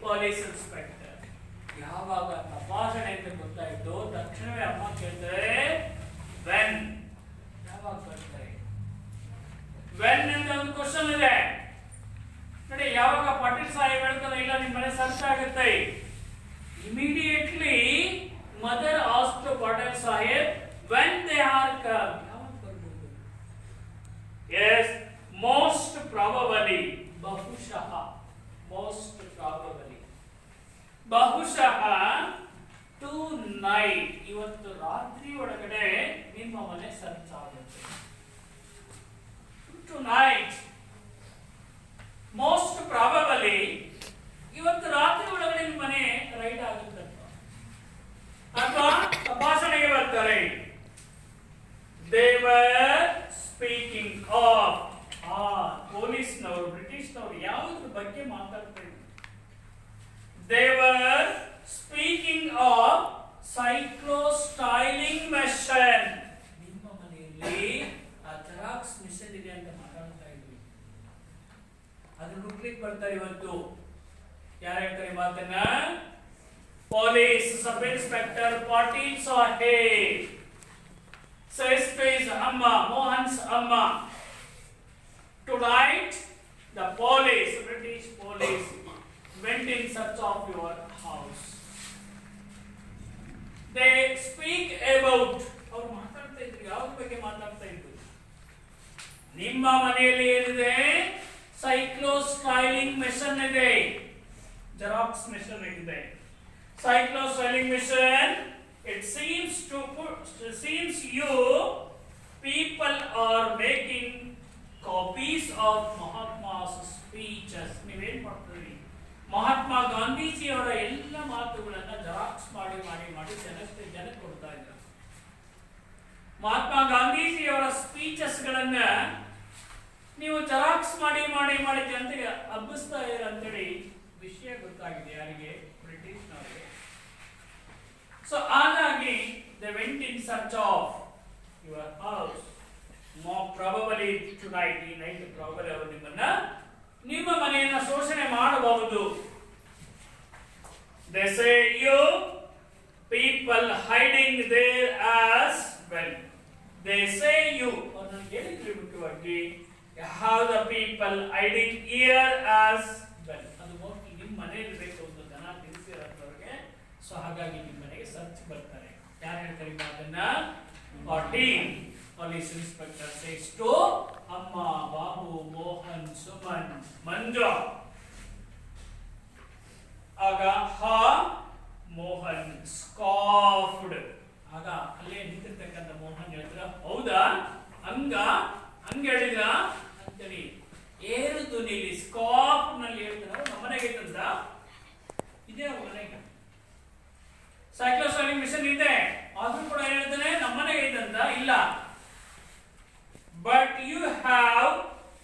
Police inspector. ಯಾವಾಗ ತಪಾಸಣೆ ಅಂತ ಗೊತ್ತಾಯ್ತು ತಕ್ಷಣವೇ ಅಮ್ಮ ಕೇಳ್ತಾರೆ, ವೆನ್? ಯಾವಾಗ ಬರ್ತಾರೆ? ವೆನ್ ಅಂತ ಒಂದು ಕ್ವಶನ್ ಇದೆ ನೋಡಿ. ಯಾವಾಗ ಪಾಟೀಲ್ ಸಾಹೇಬ್ ಹೇಳ್ತಾರೆ ಇಲ್ಲ ನಿಮ್ಮ ಮನೆ ಸರ್ಚ್ ಆಗುತ್ತೆ, immediately mother asked Patil Saheb when they are come. ಯಾವಾಗ ಬರ್ಬೋದು? yes, most probably, ಬಹುಶಃ, most probably, ಬಹುಶಃ tonight, ಇವತ್ತು ರಾತ್ರಿ ಒಳಗಡೆ ನಿಮ್ಮ ಮನೆ ಸರ್ಚ್ ಆಗುತ್ತೆ. tonight, most probably, ಇವತ್ತು ರಾತ್ರಿ ಒಳಗಡೆ ನಿಮ್ಮ ಮನೆ ರೈಡ್ ಆಗುತ್ತೆ ಅಥವಾ ತಪಾಸಣೆಗೆ ಬರ್ತಾರೆ. They were speaking of. ಪೊಲೀಸ್ನವರು, ಬ್ರಿಟಿಷ್ನವರು ಯಾವುದ್ರ ಬಗ್ಗೆ ಮಾತಾಡ್ತಾ ಇದ್ರು? They were speaking of cyclo-styling machine. ನಿಮ್ಮ ಮನೆಯಲ್ಲಿ ಆ ಜೆರಾಕ್ಸ್ ಮಿಷನ್ ಇದೆ ಅಂತ ಮಾತಾಡ್ತಾ ಇದ್ವಿ. ಅದನ್ನ ಹುಡುಕ್ಲಿಕ್ಕೆ ಬರ್ತಾರೆ ಇವತ್ತು. ಯಾರು ಹೇಳ್ತಾರೆ ಮಾತನ್ನ? Police sub inspector Patil Saheb says to his amma, Mohan's amma, tonight the police, British police, went in search of your house. They speak about, ಅವರು ಮಾತಾಡ್ತಾ ಇದ್ರು, ಯಾವ ಬಗ್ಗೆ ಮಾತಾಡ್ತಾ ಇದ್ರು? ನಿಮ್ಮ ಮನೆಯಲ್ಲಿ ಏನಿದೆ? ಸೈಕ್ಲೋ-ಸ್ಟೈಲಿಂಗ್ ಮೆಷಿನ್ ಇದೆ, ಜೆರಾಕ್ಸ್ ಮೆಷಿನ್ ಇದೆ. Cyclo-styling machine, it seems you people are making copies of Mahatma's speeches. ನೀವೇನ್ ಮಹಾತ್ಮ ಗಾಂಧೀಜಿಯವರ ಎಲ್ಲ ಮಾತುಗಳನ್ನ ಜೆರಾಕ್ಸ್ ಮಾಡಿ ಮಾಡಿ ಮಾಡಿ ಜನಕ್ಕೆ ಕೊಡ್ತಾ ಇದ್ರು. ಮಹಾತ್ಮ ಗಾಂಧೀಜಿಯವರ ಸ್ಪೀಚಸ್ಗಳನ್ನ ನೀವು ಜೆರಾಕ್ಸ್ ಮಾಡಿ ಮಾಡಿ ಮಾಡಿ ಜನತೆಗೆ ಹಬ್ಬಿಸ್ತಾ ಇರ ಅಂತೇಳಿ ವಿಷಯ ಗೊತ್ತಾಗಿದೆ ಯಾರಿಗೆ? ಬ್ರಿಟಿಷ್ನವರಿಗೆ. ಸೊ ಹಾಗಾಗಿ they went in search of your house. More probably tonight, ಈ ನೈಟ್ probably ಅವರು ನಿಮ್ಮ ಮನೆಯನ್ನ ಶೋಷಣೆ ಮಾಡಬಹುದು. They say you people hiding there as well. They say you ಅವರನ್ನು ಹೇಳಿದ್ರು ಮುಖ್ಯವಾಗಿ how the people hiding here as well. ಅದು ಮೋಸ್ಟ್ಲಿ ನಿಮ್ಮ ಮನೆಯಲ್ಲಿ ಬೇಕು ಅಂತ ಜನ ತಿಳಿಸಿರೋರಿಗೆ. ಸೊ ಹಾಗಾಗಿ ನಿಮ್ಮ ಮನೆಗೆ ಸರ್ಚ್ ಬರ್ತಾರೆ. ಯಾರು ಹೇಳ್ತಾರೆ ಅದನ್ನ? Police inspector says to Amma, Babu, Mohan, Suman, Manju. Aga ha Mohan scoffed. Aga ಅಲ್ಲೇ ನಿಂತಿರ್ತಕ್ಕಂಥ ಮೋಹನ್ ಹೇಳಿದ್ರ ಹೌದಾ ಹಂಗ ಹೇಳಿದ್ರ ಅಂತೇಳಿ ಏರು ಧ್ವನಿಯಲ್ಲಿ ಸ್ಕಾಫ್ ನಲ್ಲಿ ಹೇಳ್ತಾರ. ನಮ್ಮನೆಗೆ ಐತಂತ ಇದೇ ಅವ್ರ ಮನೆಗೆ ಸೈಕ್ಲೋಸ್ಟಾಲಿಂಗ್ ಮಿಷನ್ ಇದೆ ಆದ್ರೂ ಕೂಡ ಏನ್ ಹೇಳ್ತಾನೆ ನಮ್ಮನೆಗೆ ಐತಂತ ಇಲ್ಲ. But you have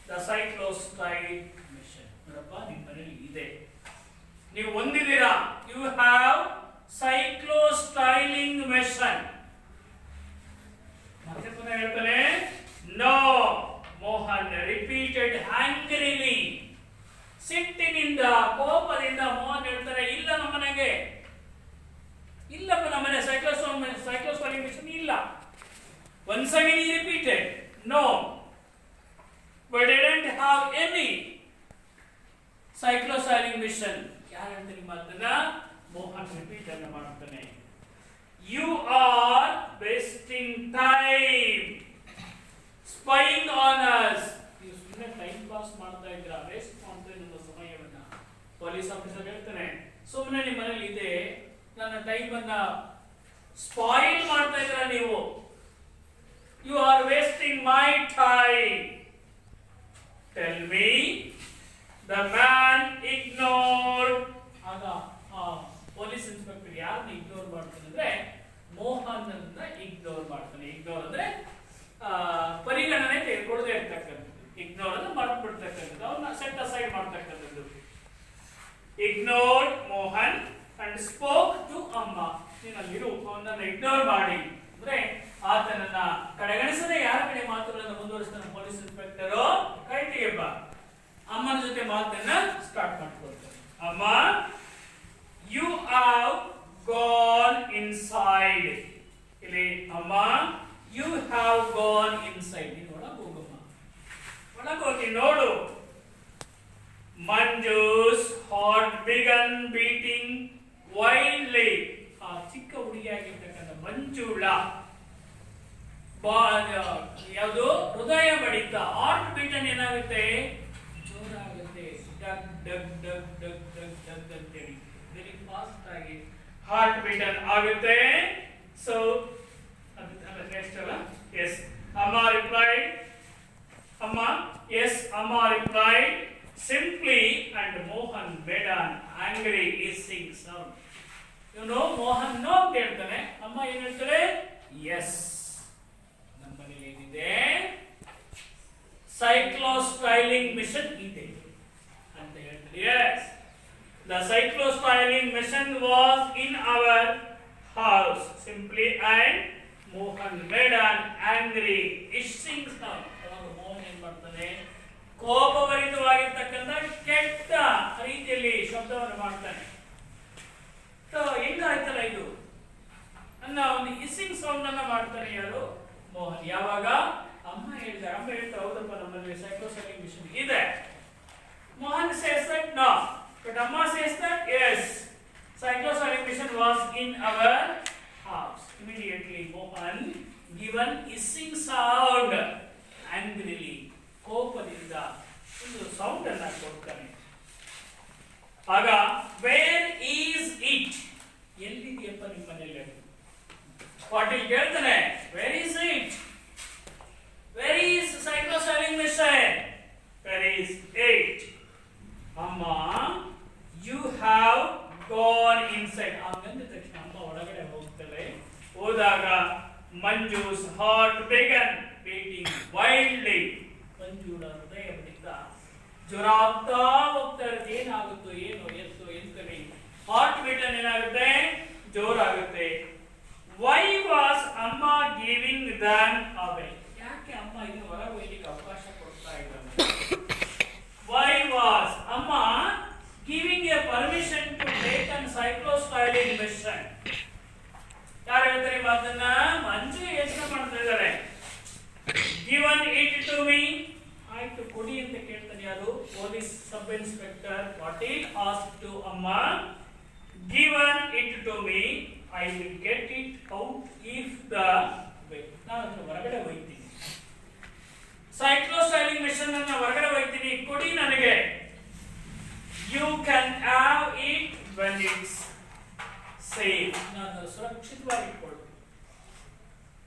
the cyclostyle mission. ನೋಡಪ್ಪ ನಿಮ್ಮ ಮನೆಯಲ್ಲಿ ಇದೆ, ನೀವು ಹೊಂದಿದ್ದೀರಾ. You have cyclostyling mission. ಮತ್ತೆ ಪುನಃ ಹೇಳ್ತಾನೆ No. Mohan repeated angrily. ಸಿಟ್ಟಿನಿಂದ ಕೋಪದಿಂದ ಮೋಹನ್ ಹೇಳ್ತಾರೆ ಇಲ್ಲ ನಮ್ಮನೆಗೆ ಇಲ್ಲಪ್ಪ ನಮ್ಮನೆ cyclostyling mission ಇಲ್ಲ. Once again he repeated No, but they didn't have any cyclostyling mission. ಯಾರು ಹೇಳ್ತಾರೆ ಮಾತನ್ನ? ಮೋಹನ್ ರಿಪೀಟ್ ಅನ್ನು ಮಾಡ್ತಾನೆ. You are wasting time spying on us. ನೀವು ಸುಮ್ಮನೆ ಟೈಮ್ ಪಾಸ್ ಮಾಡ್ತಾ ಇದ್ದೀರಾ, ವೇಸ್ಟ್ ಮಾಡ್ತಾ ನಿಮ್ಮ ಸಮಯವನ್ನ. ಪೊಲೀಸ್ ಆಫೀಸರ್ ಹೇಳ್ತಾನೆ ಸುಮ್ಮನೆ ನಿಮ್ಮ ಮನೇಲಿ ಇದೆ, ನನ್ನ ಟೈಮ್ ಅನ್ನ ಸ್ಪಾಯಿಲ್ ಮಾಡ್ತಾ ಇದ್ದೀರಾ ನೀವು. You are wasting my time. Tell me. The man ignored. ಆಗ ಪೊಲೀಸ್ ಇನ್ಸ್ಪೆಕ್ಟರ್ ಯಾರನ್ನ ಇಗ್ನೋರ್ ಮಾಡ್ತಾನೆ ಅಂದ್ರೆ ಮೋಹನ್ ಅನ್ನ ಇಗ್ನೋರ್ ಮಾಡ್ತಾನೆ. ಇಗ್ನೋರ್ ಅಂದ್ರೆ ಪರಿಗಣನೆ ತೆಗೆದುಕೊಳ್ಳದೆ ಇರ್ತಕ್ಕಂಥದ್ದು. ಇಗ್ನೋರ್ ಅಂದ್ರೆ ಮರ್ತು ಬಿಡ್ತಕ್ಕಂಥದ್ದು, ಅವನ್ನ ಸೆಟ್ ಅಸೈಡ್ ಮಾಡ್ತಕ್ಕಂಥದ್ದು. Ignored Mohan and spoke to ಅಮ್ಮ. ನೀನಲ್ಲಿರು, ಅವನನ್ನ ಇಗ್ನೋರ್ ಮಾಡಿ ಅಂದ್ರೆ ಆತನನ್ನ ಕಡೆಗಣಿಸದೆ ಯಾರ ಕಡೆ ಮಾತುಗಳನ್ನು ಮುಂದುವರಿಸ್ತಾನೆ ಪೊಲೀಸ್ ಇನ್ಸ್ಪೆಕ್ಟರ್. ಕೈ ತೆಗೆಯಪ್ಪ. ಅಮ್ಮನ ಜೊತೆ ಮಾತನ್ನ ಸ್ಟಾರ್ಟ್ ಮಾಡ್ಕೊಳ್ತಾರೆ. ಅಮ್ಮ, ಯು ಹ್ಯಾವ್ ಗಾನ್ ಇನ್ಸೈಡ್. ಇಲ್ಲಿ ಅಮ್ಮ ಯು ಹ್ಯಾವ್ ಗಾನ್ ಇನ್ಸೈಡ್. ನೀನು ಒಳಗೆ ಹೋಗಮ್ಮ, ಒಳಗೆ ಹೋಗಿ ನೋಡು. Manju's heart begun beating ವೈಲ್ಡ್ಲಿ. ಆ ಚಿಕ್ಕ ಹುಡುಗಿಯಾಗಿರ್ತಕ್ಕಂಥ ಮಂಜುಳ ಯಾವುದು ಹೃದಯ ಬಡಿತ, ಹಾರ್ಟ್ ಬೀಟನ್ ಏನಾಗುತ್ತೆ? ಜೋರಾಗುತ್ತೆ. ಡಗ್ ಡಗ್ ಡಗ್ ಡಗ್ ಡಗ್ ಡಗ್ ಅಂತೇಳಿ ವೆರಿ ಫಾಸ್ಟ್ ಆಗಿ ಹಾರ್ಟ್ ಬೀಟನ್ ಆಗುತ್ತೆ. ಸೊ ನೆಕ್ಸ್ಟ್ ಅಲ್ಲ? ಎಸ್ ಅಮ್ಮ ರಿಪ್ಲೈಡ್. ಅಮ್ಮ ಎಸ್ ಅಮ್ಮ replied simply and Mohan made an angry hissing sound. You know Mohan no ಅಂತ ಹೇಳ್ತಾನೆ, ಅಮ್ಮ ಏನು ಹೇಳ್ತಾರೆ? ಎಸ್ ನಮ್ಮಲ್ಲಿ ಏನಿದೆ cyclostyling mission ಇದೆ ಅಂತ ಹೇಳ್ತಾರೆ. Yes, the cyclostyling mission was in our house. Simply and Mohan made an angry hissing sound. Mohan ಏನ್ ಮಾಡ್ತಾನೆ? ಕೋಪಭರಿತವಾಗಿರ್ತಕ್ಕಂಥ ಕೆಟ್ಟ ರೀತಿಯಲ್ಲಿ ಶಬ್ದವನ್ನು ಮಾಡ್ತಾನೆ. ಹೆಂಗಾಯ್ತಲ್ಲ ಇದು ಅನ್ನ ಒಂದು ಹಿಸ್ಸಿಂಗ್ ಸೌಂಡ್ ಅನ್ನ ಮಾಡ್ತಾನೆ. ಯಾರು? ಮೋಹನ್. ಯಾವಾಗ? ಅಮ್ಮ ಹೇಳ್ತಾರೆ. ಅಮ್ಮ ಹೇಳ್ತಾರೆ ಹೌದಪ್ಪ ನಮ್ಮಲ್ಲಿ ಸೈಕ್ಲೋಸ್ಟಾಲಿಂಗ್ ಮಿಷನ್ ಇದೆ. Mohan says that no, but Amma says that yes, cyclostyling mission was in our house. Immediately Mohan given hissing sound angrily. ಕೋಪದಿಂದ ಒಂದು ಸೌಂಡ್ ಅನ್ನ ಕೊಡ್ತಾನೆ. ಆಗ ವೇರ್ ಈಸ್ ಇಟ್? ಎಲ್ಲಿದೆಯಪ್ಪ ನಿಮ್ಮ ಮನೆಯಲ್ಲಿ? ಪಾಟೀಲ್ ಕೇಳ್ತಾನೆ where is it? Where is cyclostyling mission? Where is it? ಅಮ್ಮ, you Manju's heart began beating wildly. ಮಂಜುಳ ಹೃದಯ ಬಡಿತ ಜ್ವರ ಆಗ್ತಾ ಹೋಗ್ತಾ ಇರುತ್ತೆ. ಏನಾಗುತ್ತೋ ಏನೋ ಎತ್ತೋ ಎಂತನೇ ಹಾರ್ಟ್ ಬೀಟ್ ಏನಾಗುತ್ತೆ, ಜೋರಾಗುತ್ತೆ. Why was Amma giving them away? ಯಾಕೆ ಅಮ್ಮ ಇದನ್ನ ಹೊರಗೆ ಹೋಗ್ಲಿಕ್ಕೆ ಅವಕಾಶ ಕೊಡ್ತಾ ಇದ್ದಾರೆ? Why was Amma giving a permission to take an cyclostyling mission? ಯಾರು ಹೇಳ್ತಾರೆ ಮಾತನ್ನ? ಮಂಜು ಯೋಚನೆ ಮಾಡ್ತಾ ಇದ್ದಾರೆ. Given it to me, ಆಯ್ತು ಕೊಡಿ ಅಂತ ಕೇಳ್ತಾನೆ. ಯಾರು? Police sub inspector Patil asked to Amma, given it to me, I will get it out if the way. ನಾನು ಅದನ್ನ ಹೊರಗಡೆ ಹೋಗ್ತೀನಿ, ಸೈಕ್ಲೋಸ್ಟೈಲಿಂಗ್ ಮಿಷನ್ ಅನ್ನ ಹೊರಗಡೆ ಹೋಗ್ತೀನಿ, ಕೊಡಿ ನನಗೆ. You can have it when it's safe. ನಾನು ಸುರಕ್ಷಿತವಾಗಿ ಇಟ್ಕೊಳ್ತೀನಿ,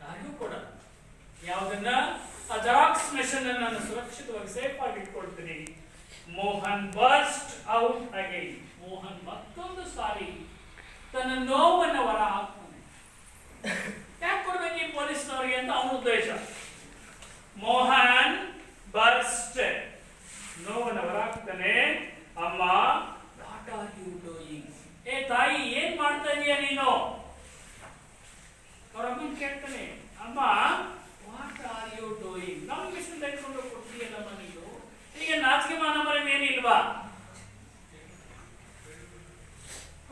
ಯಾರಿಗೂ ಕೊಡ. ಯಾವುದನ್ನ? ಆ ಜೆರಾಕ್ಸ್ ಮೆಷಿನ್ ಅನ್ನು ನಾನು ಸುರಕ್ಷಿತವಾಗಿ ಸೇಫ್ ಆಗಿ ಇಟ್ಕೊಳ್ತೀನಿ. Mohan burst out again. Mohan ಮತ್ತೊಂದು ಸಾರಿ ತನ್ನ ನೋವನ್ನು ಹೊರ ಹಾಕ್ತಾನೆ. ಯಾಕೆ ಕೊಡ್ಬೇಕು ಈ ಪೊಲೀಸ್ನವರಿಗೆ ಅಂತ ಅವನ ಉದ್ದೇಶ. ಮೋಹನ್ ಬರ್ಸ್ಟ್, ನೋವನ್ನು ಹೊರ ಹಾಕ್ತಾನೆ. ಅಮ್ಮ, ವಾಟ್ ಆರ್ ಯು ಡೂಯಿಂಗ್? ಏ ತಾಯಿ, ಏನ್ ಮಾಡ್ತಾ ಇದೀಯ ನೀನು? ಅವ್ರ ಅಮ್ಮನ್ ಕೇಳ್ತಾನೆ. ಅಮ್ಮ, ವಾಟ್ ಆರ್ ಯು ಡೂಯಿಂಗ್? ನಮ್ಮ ಮಿಷನ್ ತೆಗೆದುಕೊಂಡು ಕೊಡ್ತೀಯಲ್ಲಮ್ಮ ನೀನು, ಈಗ ನಾಚಿಕೆ ಮಾನ ಏನಿಲ್ವಾ?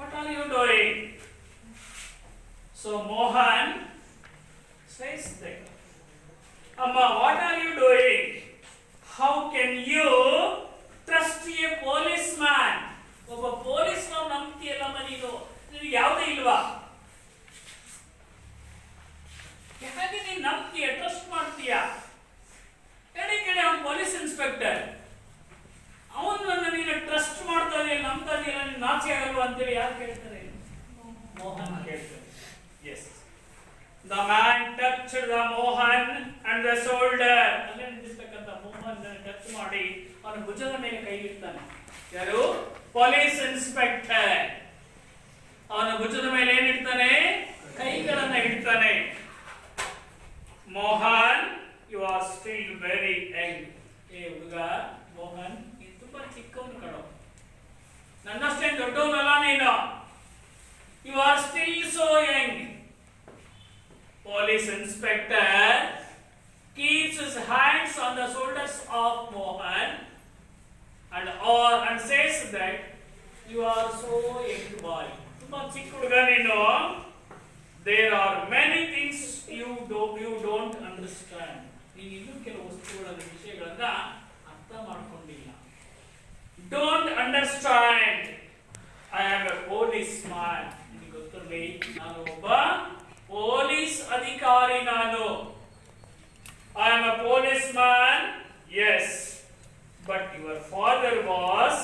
What are you doing? So Mohan says that, Amma, what are you doing? How can you trust a policeman? ಒಬ್ಬ ಪೊಲೀಸ್ ನಾವು ನಂಬ್ತೀಯಲ್ಲಮ್ಮ ನೀನು, ನಿನಗೆ ಯಾವುದೇ ಇಲ್ವಾ? ಯಾಕೆ ನೀನು ನಂಬ್ತೀಯ, ಟ್ರಸ್ಟ್ ಮಾಡ್ತೀಯ? ಕೇಳಿ ಅವನು ಪೊಲೀಸ್ ಇನ್ಸ್ಪೆಕ್ಟರ್, ಅವನನ್ನು ನೀನು ಟ್ರಸ್ಟ್ ಮಾಡ್ತಾ ಇದೆಯಲ್ಲ, ನಂಬ್ತಾ ಇದೆಯಲ್ಲ, ನೀನು ನಾಚೆ ಆಗಲ್ವಾ ಅಂತೇಳಿ ಯಾರು ಕೇಳ್ತಾರೆ? ಮೋಹನ್ ಕೇಳ್ತಾರೆ. Yes, the man touched the Mohan and the shoulder. ಅಲ್ಲೇ ನಿಂತಿರ್ತಕ್ಕಂಥ ಮೋಹನ್ ಟಚ್ ಮಾಡಿ ಅವನ ಭುಜದ ಮೇಲೆ ಕೈ ಇಡ್ತಾನೆ. ಯಾರು? ಪೊಲೀಸ್ ಇನ್ಸ್ಪೆಕ್ಟರ್ ಅವನ ಭುಜದ ಮೇಲೆ ಏನಿಡ್ತಾನೆ? ಕೈಗಳನ್ನ ಇಡ್ತಾನೆ. Mohan, you are still very young. ಏ ಹುಡುಗ ಮೋಹನ್, ನೀನು ತುಂಬಾ ಚಿಕ್ಕವನು ಕಣೋ, ನನ್ನಷ್ಟೇನು ದೊಡ್ಡವನಲ್ಲ ನೀನು. You are still so young. Police inspector keeps his hands on the shoulders of Mohan and says that you are so young boy. ತುಂಬಾ ಚಿಕ್ಕ ಹುಡುಗ ನೀನು. There are many things you don't understand. ನೀನು ಇನ್ನೂ ಕೆಲವು ವಸ್ತುಗಳ ವಿಷಯಗಳನ್ನ ಅರ್ಥ ಮಾಡ್ಕೊಂಡಿಲ್ಲ. Don't understand. I am a policeman. ನಿನಗೆ ಗೊತ್ತಿರಲಿ, ನಾನು ಒಬ್ಬ ಪೊಲೀಸ್ ಅಧಿಕಾರಿ. ನಾನು I am a policeman. Yes, but your father was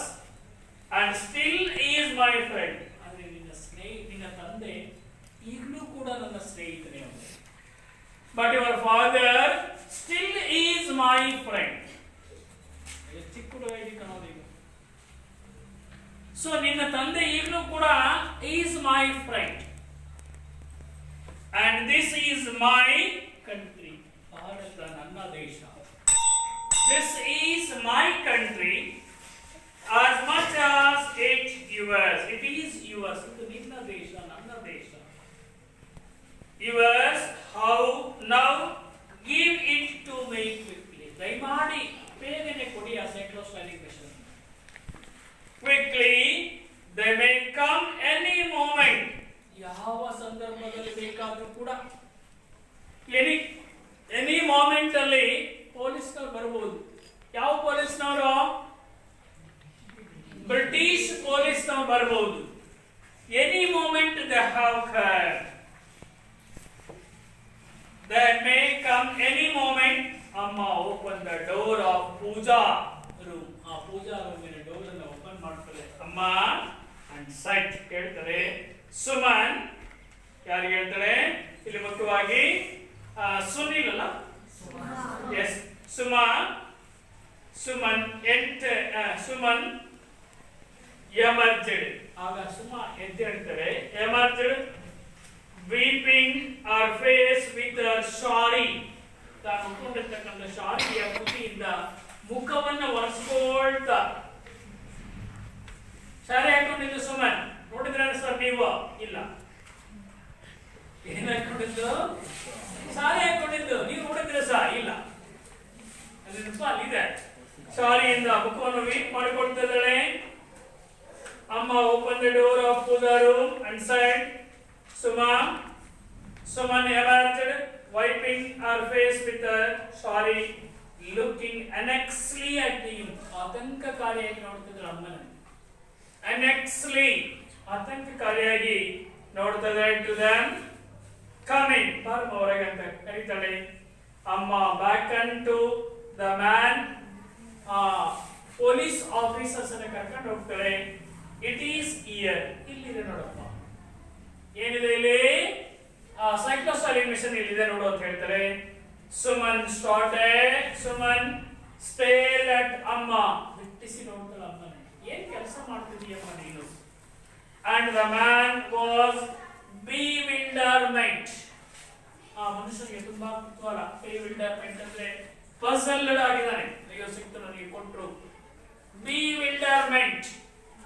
and still is my friend. ಆದರೆ ನಿನ್ನ ತಂದೆ ಈಗಲೂ ಕೂಡ ನನ್ನ ಸ್ನೇಹಿತನೇ. But your father still is my friend. ಚಿಕ್ಕ ಹುಡುಗ ಕಣೋದೀಗ. ಸೊ ನಿನ್ನ ತಂದೆ ಈಗಲೂ ಕೂಡ is my friend. And this is my country. Bharat ನನ್ನ ದೇಶ. This is my country as much as it yours. It is yours. ಇದು ನಿನ್ನ ದೇಶ, ನನ್ನ ದೇಶ. Yours. How? Now give it to me quickly. ದಯಮಾಡಿ ಬೇಗನೆ ಕೊಡಿ ಆ cyclostyling machine. Quickly. They may come any moment. ಯಾವ ಸಂದರ್ಭದಲ್ಲಿ ಬೇಕಾದರೂ ಕೂಡ, ಎನಿ ಮೊಮೆಂಟ್ ಅಲ್ಲಿ ಪೊಲೀಸ್ನವರು ಬರಬಹುದು. ಯಾವ ಪೊಲೀಸ್ನವರು? ಬ್ರಿಟಿಷ್ ಪೊಲೀಸ್ನವರು ಬರಬಹುದು. Any moment they have come. They may come any moment. ಅಮ್ಮ, open the door of pooja room. ಆ ಪೂಜಾ ರೂಮಿನ ಡೋರ್ ಅನ್ನು ಓಪನ್ ಮಾಡ್ತಾರೆ ಅಮ್ಮ. ಅಂಡ್ ಸೈಟ್ ಕೇಳ್ತಾರೆ. ಸುಮನ್, ಯಾರು ಹೇಳ್ತಾರೆ ಇಲ್ಲಿ? ಮುಖ್ಯವಾಗಿ ಸುನಿಲ್ ಅಲ್ಲ? Yes, Suman emerged. ಆಗ ಸುಮಾ ಎದ್ದು ಹೇಳ್ತಾರೆ, emerged weeping her face with her sari, ತಾನು ಉಟ್ಕೊಂಡಿರ್ತಕ್ಕಂಥ ಶಾರಿಯ ತುದಿಯಿಂದ ಮುಖವನ್ನು ಒರೆಸ್ಕೊಳ್ತಾ. ಶಾರಿ ಹಾಕೊಂಡಿದ್ದು ಸುಮನ್, ನೋಡಿದ್ರೆ ಸರ್ ನೀವು? ಇಲ್ಲ. ಏನ್ ಹಾಕೊಂಡಿದ್ದು? ಶಾರಿ ಹಾಕೊಂಡಿದ್ದು ನೀವು ನೋಡಿದ್ರೆ ಸರ್? ಇಲ್ಲ. ಅಲ್ಲಿದೆ. ಶಾರಿಯಿಂದ ಮುಖವನ್ನು ವೀಪ್ ಮಾಡಿಕೊಳ್ತಿದ್ದಾಳೆ. ಅಮ್ಮ opened the door of the room and said, Suma. Suman emerged, wiping her face with her shari, looking annexly at him. ಆತಂಕಕಾರಿಯಾಗಿ ನೋಡ್ತಿದ್ರು ಅಮ್ಮನ. Annexly, ಆತಂಕಕಾರಿಯಾಗಿ ನೋಡ್ತಿದ್ದೆ. To them, come in. ಬಾರಮ್ಮ ಹೊರಗೆ ಅಂತ ಕರೀತಾಳೆ. ಅಮ್ಮ back to the man, police officers ಅನ್ನ ಕರ್ಕೊಂಡು ಹೋಗ್ತಾಳೆ. It is here. ಇಲ್ಲಿದೆ ನೋಡಪ್ಪ. ಏನಿದೆ ಇಲ್ಲಿ? ಸೈಕ್ಲೋಸ್ಟಾಲಿನ್ ಮಿಷನ್ ಇಲ್ಲಿದೆ ನೋಡು ಅಂತ ಹೇಳ್ತಾರೆ. ಸುಮನ್ ಸ್ಟೇರ್ಡ್ ಅಟ್ ಅಮ್ಮ. ಬಿಟ್ಟಿಸಿ ನೋಡ್ತಾಳೆ ಅಮ್ಮನ. ಏನ್ ಕೆಲಸ ಮಾಡ್ತಿದೀಯಮ್ಮ ನೀನು? And the man was bewilderment. ಆ ಮನುಷ್ಯನಿಗೆ ತುಂಬಾ ಕುತೂಹಲ. bewilderment ಅಂದ್ರೆ puzzled ಆಗಿದ್ದಾನೆ. ಈಗ ಸಿಕ್ತು ನನಗೆ ಕೊಟ್ರು. bewilderment.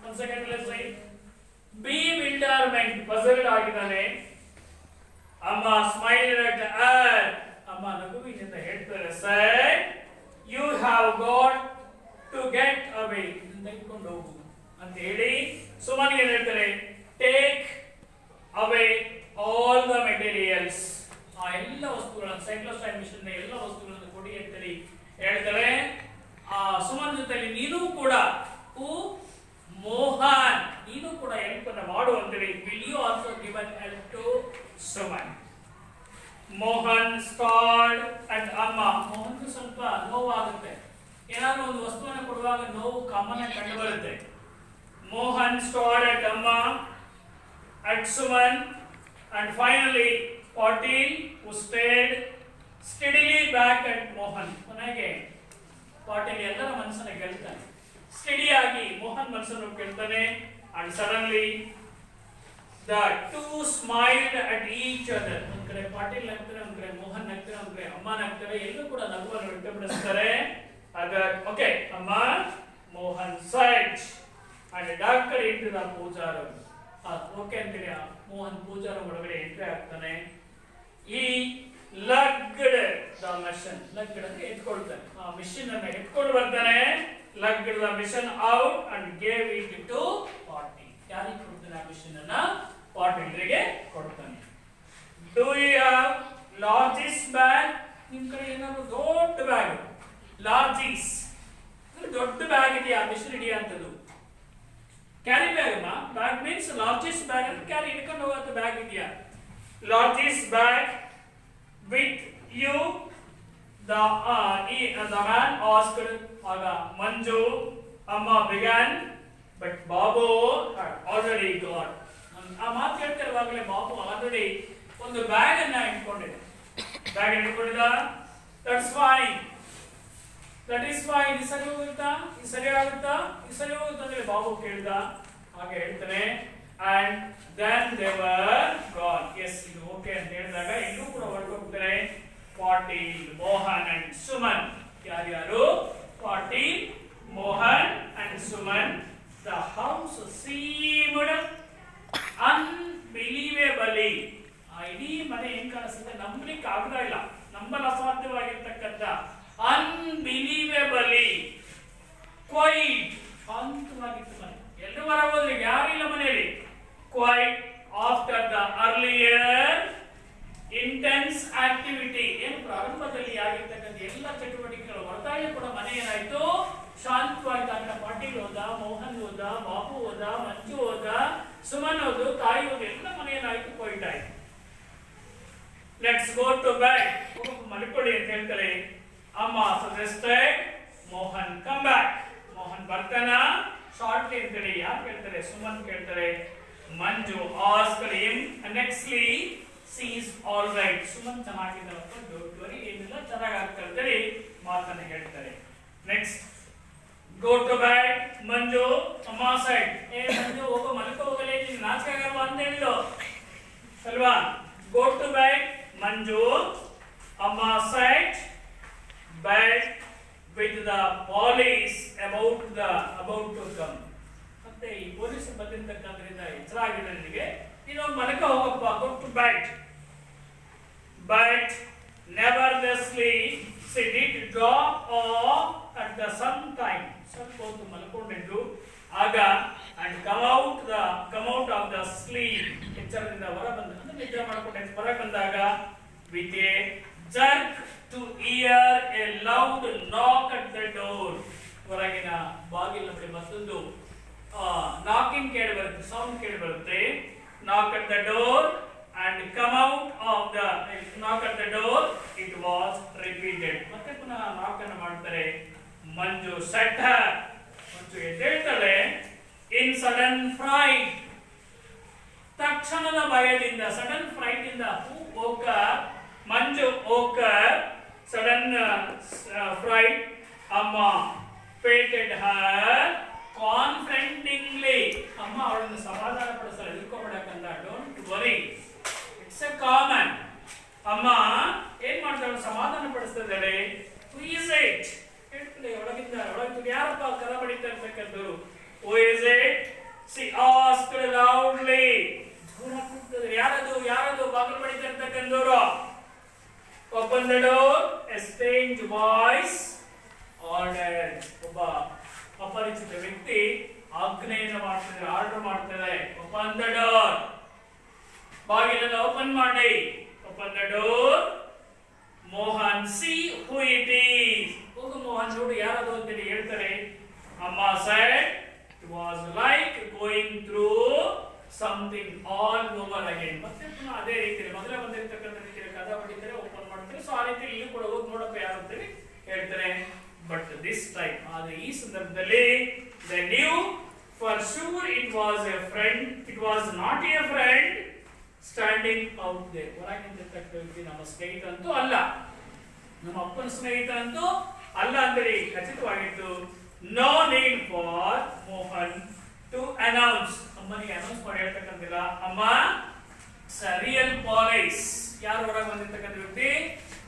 One second, let's say bewilderment, puzzled ಆಗಿದ್ದಾನೆ. ಅಮ್ಮ smiled at her. ಅಮ್ಮ ನಗುವಿನಿಂದ ಹೇಳ್ತಾರೆ, said, you have got to get away. ತೆಗೆದುಕೊಂಡು ಹೋಗು ಅಂತ ಹೇಳಿ ಸುಮನ್ಗೆ ಹೇಳ್ತಾರೆ, take away all the materials. ಆ ಎಲ್ಲ ವಸ್ತುಗಳನ್ನು, ಸೈಕ್ಲೋಸ್ಟಾಲಿನ್ ಮಿಷನ್ ಎಲ್ಲ ವಸ್ತುಗಳನ್ನು ಕೊಡಿ ಅಂತೇಳಿ ಹೇಳ್ತಾರೆ. ಆ ಸುಮನ್ ಜೊತೆಲಿ ನೀನು ಕೂಡ, ಮೋಹನ್, ನೀನು ಕೂಡ ಹೆಲ್ಪ್ ಅನ್ನು ಮಾಡು ಅಂತೇಳಿ, will you also give an help to Suman? Mohan ಸ್ಟಾರ್ಡ್ and ಅಮ್ಮ. ಮೋಹನ್ಗೂ ಸ್ವಲ್ಪ ನೋವಾಗುತ್ತೆ. ಏನಾದ್ರೂ ಒಂದು ವಸ್ತುವನ್ನು ಕೊಡುವಾಗ ನೋವು ಕಾಮನ್ ಆಗಿ ಕಂಡು ಬರುತ್ತೆ. ಮೋಹನ್ ಸ್ಟಾರ್ಡ್ ಅಟ್ ಅಮ್ಮ, at Suman, and finally Patil, who stared steadily back at Mohan. ಕೊನೆಗೆ ಪಾಟೀಲ್ ಎಲ್ಲರ ಮನಸ್ಸನ್ನ ಗೆಲ್ತಾನೆ. ಸ್ಟಡಿ ಆಗಿ ಮೋಹನ್ ಮನಸ್ಸನ್ನು ಗೆಲ್ತಾನೆ. and suddenly the two smiled at each other. ಒಂದ್ ಕಡೆ ಪಾಟೀಲ್ ನಗ್ತಾರೆ, ಒಂದ್ ಕಡೆ ಮೋಹನ್ ನಗ್ತಾರೆ, ಒಂದ್ ಕಡೆ ಅಮ್ಮ ನಗ್ತಾರೆ. ಎಲ್ಲರೂ ಕೂಡ ನಗುವನ್ನು ವ್ಯಕ್ತಪಡಿಸ್ತಾರೆ. okay, ಅಮ್ಮ, Mohan said, and doctor into the puja room. Okay ಅಂತೀರಿ. ಮೋಹನ್ ಪೂಜಾ ರೂಮ್ ಒಳಗಡೆ ಎಂಟ್ರಿ ಆಗ್ತಾನೆ. ಈ ಲಗ್ಡ್ ದ ಮಿಷನ್, ಲಗ್ಡ್ ಅಂದ್ರೆ ಎತ್ಕೊಳ್ತಾನೆ. ಆ ಮಿಷನ್ ಅನ್ನ ಎತ್ಕೊಂಡು ಬರ್ತಾನೆ. Lugged the machine out and gave it to Patil. ಯಾರಿಗೆ ಕೊಡ್ತಾನೆ ಆ ಮಿಷನ್ ಅನ್ನ? ಪಾಟೀಲ್ರಿಗೆ ಕೊಡ್ತಾನೆ. Do you have largest bag? ನಿಮ್ ಕಡೆ ಏನಾದ್ರು ದೊಡ್ಡ ಬ್ಯಾಗ್, ಲಾರ್ಜೆಸ್ ದೊಡ್ಡ ಬ್ಯಾಗ್ ಇದೆಯಾ? ಮಿಷನ್ ಇದೆಯಾ ಅಂತದ್ದು. ಕ್ಯಾರಿ ಬ್ಯಾಗ್ ಅಮ್ಮ. ಬ್ಯಾಗ್ ಮೀನ್ಸ್ ಲಾರ್ಜೆಸ್ಟ್ ಬ್ಯಾಗ್ ಅಂತ ಕ್ಯಾರಿ ಹಿಡ್ಕೊಂಡು ಹೋಗೋ ಬ್ಯಾಗ್ ಇದೆಯಾ? Largest bag with you the man asked. ಆಗ ಮಂಜು ಅಮ್ಮ began, but Babu had already got. ಆ ಮಾತು ಹೇಳ್ತಿರುವಾಗಲೇ ಬಾಬು ಆಲ್ರೆಡಿ ಒಂದು ಬ್ಯಾಗ್ ಅನ್ನ ಇಟ್ಕೊಂಡಿದ್ದ. ಬ್ಯಾಗ್ ಇಟ್ಕೊಂಡಿದ್ದ. That's fine, that is fine. ಇದು ಸರಿ ಹೋಗುತ್ತಾ? ಇದು ಸರಿ ಆಗುತ್ತಾ? ಇದು ಸರಿ ಹೋಗುತ್ತಾ ಅಂದ್ರೆ ಬಾಬು ಕೇಳ್ದ. ಹಾಗೆ ಹೇಳ್ತಾನೆ. and then they were gone. yes, ಇದು ಓಕೆ ಅಂತ ಹೇಳಿದಾಗ ಇನ್ನೂ ಕೂಡ ಹೊರಟೋಗ್ತಾರೆ. ಪಾಟೀಲ್, ಮೋಹನ್ ಅಂಡ್ ಸುಮನ್. ಯಾರ್ಯಾರು? Patil, Mohan and Suman. the house seemed unbelievably. ಇಡೀ ಮನೆ ಏನ್ ಕಾಣಿಸುತ್ತೆ? ನಂಬಲಿಕ್ಕೆ ಆಗ್ತಾ ಇಲ್ಲ, ನಂಬಲು ಅಸಾಧ್ಯವಾಗಿರ್ತಕ್ಕಂಥ unbelievably quite ಶಾಂತವಾಗಿತ್ತು ಮನೆ. ಎಲ್ಲರೂ ಹೊರಗೆ ಹೋದ್ರೆ ಯಾರಿಲ್ಲ ಮನೆಯಲ್ಲಿ. quite after the earlier intense activity. ಏನು ಪ್ರಾರಂಭದಲ್ಲಿ ಆಗಿರ್ತಕ್ಕಂಥ ಎಲ್ಲ ಚಟುವಟಿಕೆಗಳು ಹೊರತಾಗಿ ಕೂಡ ಮನೆ ಏನಾಯ್ತು? ಶಾಂತವಾಗಿ. ತನ್ನ ಪಾಟೀಲ್ ಹೋದ, ಮೋಹನ್ ಹೋದ, ಬಾಬು ಹೋದ, ಮಂಜು ಹೋದ, ಸುಮನ್ ಹೋದ, ತಾಯಿ ಹೋದ, ಎಲ್ಲ ಮನೆ ಏನಾಯ್ತು? ಕ್ವೈಟ್ ಆಯ್ತು. Let's go to bed. ಮಲ್ಕೊಳ್ಳಿ ಅಂತ ಹೇಳ್ತಾರೆ. ಅಮ್ಮ suggested Mohan come back. Mohan ಬರ್ತಾನ ಶಾರ್ಟ್ಲಿ ಅಂತೇಳಿ ಯಾರು ಕೇಳ್ತಾರೆ? ಸುಮನ್ ಕೇಳ್ತಾರೆ. Manju asked him nextly she is all right. Suman ಚೆನ್ನಾಗಿದ್ದಾರಪ್ಪ, ಡೋಂಟ್ ವರಿ, ಏನಿಲ್ಲ, ಚೆನ್ನಾಗಾಗ್ತಾ ಅಂತೇಳಿ ಮಾತನ್ನ ಹೇಳ್ತಾರೆ. Next go to bed. Manju ಅಮ್ಮ ಸೈಡ್. ಮಂಜು ಹೋಗೋ, ಮಲ್ಕೋ ಹೋಗಲೇ, ನೀನು ನಾಚಿಕೆ ಆಗಲ್ವಾ ಅಂತ ಹೇಳಿದ್ರು ಅಲ್ವಾ? go to bed, Manju. Amma sat bed with the police about to come. ಮತ್ತೆ ಈ ಪೊಲೀಸ್ ಬಂದಿರತಕ್ಕಂದ್ರಿಂದ ಎಚ್ಚರ ಆಗಿದೆ ನನಗೆ, ನೀನು ಮಲಕ ಹೋಗಪ್ಪ, go to bed. But neverthelessly she did drop off at the some time. ಸ್ವಲ್ಪ ಹೊತ್ತು ಮಲ್ಕೊಂಡಿದ್ದು ಆಗ and come out of the sleep, ಎಚ್ಚರದಿಂದ ಹೊರ ಬಂದ, ಅಂದ್ರೆ ನಿದ್ರೆ ಮಾಡ್ಕೊಂಡು ಹೊರ ಬಂದಾಗ with a jerk to hear a loud knock at the door. ಹೊರಗಿನ ಬಾಗಿಲ ಬಳಿ ಮತ್ತೊಂದು ನಾಕಿಂಗ್ ಕೇಳಿ ಬರುತ್ತೆ, ಸೌಂಡ್ ಕೇಳಿ ಬರುತ್ತೆ. knock at the door and come out of the knock at the door, it was repeated. ಮತ್ತೆ ಪುನಃ ನಾಕ್ ಅನ್ನು ಮಾಡ್ತಾರೆ. ಮಂಜು sat her, Manju ಎದ್ದೇಳ್ತಾಳೆ. in sudden fright, ತಕ್ಷಣದ ಭಯದಿಂದ, sudden fright ಇಂದ, who woke her? Manju woke her. sudden fright, Amma patted her confrontingly. ಅಮ್ಮ ಅವಳನ್ನು ಸಮಾಧಾನ ಪಡಿಸಲು ಇಳ್ಕೊಬೇಕಂತ, don't worry, it's a common. ಅಮ್ಮ ಏನ್ ಮಾಡ್ತಾಳೆ, ಸಮಾಧಾನ ಪಡಿಸ್ತಾ ಇದ್ದಾಳೆ. ಹೂ ಇಸ್ ಇಟ್ ಹೇಳ್ತಾಳೆ, ಒಳಗಿಂದ ಯಾರಪ್ಪ ಕದ ಬಡಿತಾ ಇರ್ತಕ್ಕಂಥದ್ದು. Who is it she asked loudly, ಜೋರ ಕೂಗ್ತದೆ, ಯಾರದು ಬಾಗಿಲು ಬಡಿತಾ ಇರ್ತಕ್ಕಂಥವ್ರು. Open the door, a strange voice order. ಒಬ್ಬ ಅಪರಿಚಿತ ವ್ಯಕ್ತಿ ಆಜ್ಞೆಯನ್ನು ಮಾಡ್ತಿದ್ದಾರೆ, ಆರ್ಡರ್ ಮಾಡ್ತಿದ್ದಾರೆ. ಓಪನ್ ದ ಡೋರ್, ಬಾಗಿಲನ್ನು ಓಪನ್ ಮಾಡಿ. Open the door. Mohan see who it is, ಹೋಗು ಮೋಹನ್ ನೋಡು ಯಾರದು ಅಂತೇಳಿ ಹೇಳ್ತಾರೆ. ಅಮ್ಮ said it was like going through something all over again. ಮತ್ತೆ ಪುನಃ ಅದೇ ರೀತಿಯಲ್ಲಿ ಮೊದಲೇ ಬಂದಿರತಕ್ಕಂಥ ರೀತಿಯಲ್ಲಿ ಕದ ಬಡಿತಾರೆ, ಓಪನ್ ಮಾಡ್ತಾರೆ. ಸೊ ಆ ರೀತಿ ಇಲ್ಲಿ ಕೂಡ ಹೋಗಿ ನೋಡಪ್ಪ ಯಾರು ಅಂತೇಳಿ ಹೇಳ್ತಾರೆ. ಬಟ್ ದಿಸ್ ಟೈಮ್, ಆದ್ರೆ ಈ ಸಂದರ್ಭದಲ್ಲಿ they knew for sure it was a friend, it was not a friend standing out there. ಹೊರಗಿಂದಿರ್ತಕ್ಕ ವ್ಯಕ್ತಿ ನಮ್ಮ ಸ್ನೇಹಿತ ಅಂತೂ ಅಲ್ಲ, ನಮ್ಮ ಅಪ್ಪನ ಸ್ನೇಹಿತ ಅಂತೂ ಅಲ್ಲ ಅಂತೇಳಿ ಖಚಿತವಾಗಿತ್ತು. No need for Mohan to announce, ಅಮ್ಮನಿಗೆ ಅನೌನ್ಸ್ ಮಾಡಿ ಹೇಳ್ತಕ್ಕಂತಿಲ್ಲ. ಅಮ್ಮ ರಿಯಲ್ ಪೊಲೀಸ್, ಯಾರು ಹೊರಗೆ ಬಂದಿರ್ತಕ್ಕಂಥ ವ್ಯಕ್ತಿ,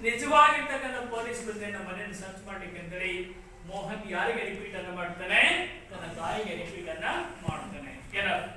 ನಿಜವಾಗಿರ್ತಕ್ಕಂಥ ಪೊಲೀಸ್ ಬಂದೆ ನಮ್ಮ ಮನೆಯನ್ನು ಸರ್ಚ್ ಮಾಡ್ಲಿಕ್ಕೆ ಅಂತೇಳಿ ಮೋಹನ್ ಯಾರಿಗೆ ರಿಪೀಟ್ ಅನ್ನ ಮಾಡ್ತಾನೆ, ತನ್ನ ತಾಯಿಗೆ ರಿಪೀಟ್ ಅನ್ನ ಮಾಡ್ತಾನೆ. ಏನಾದ್ರು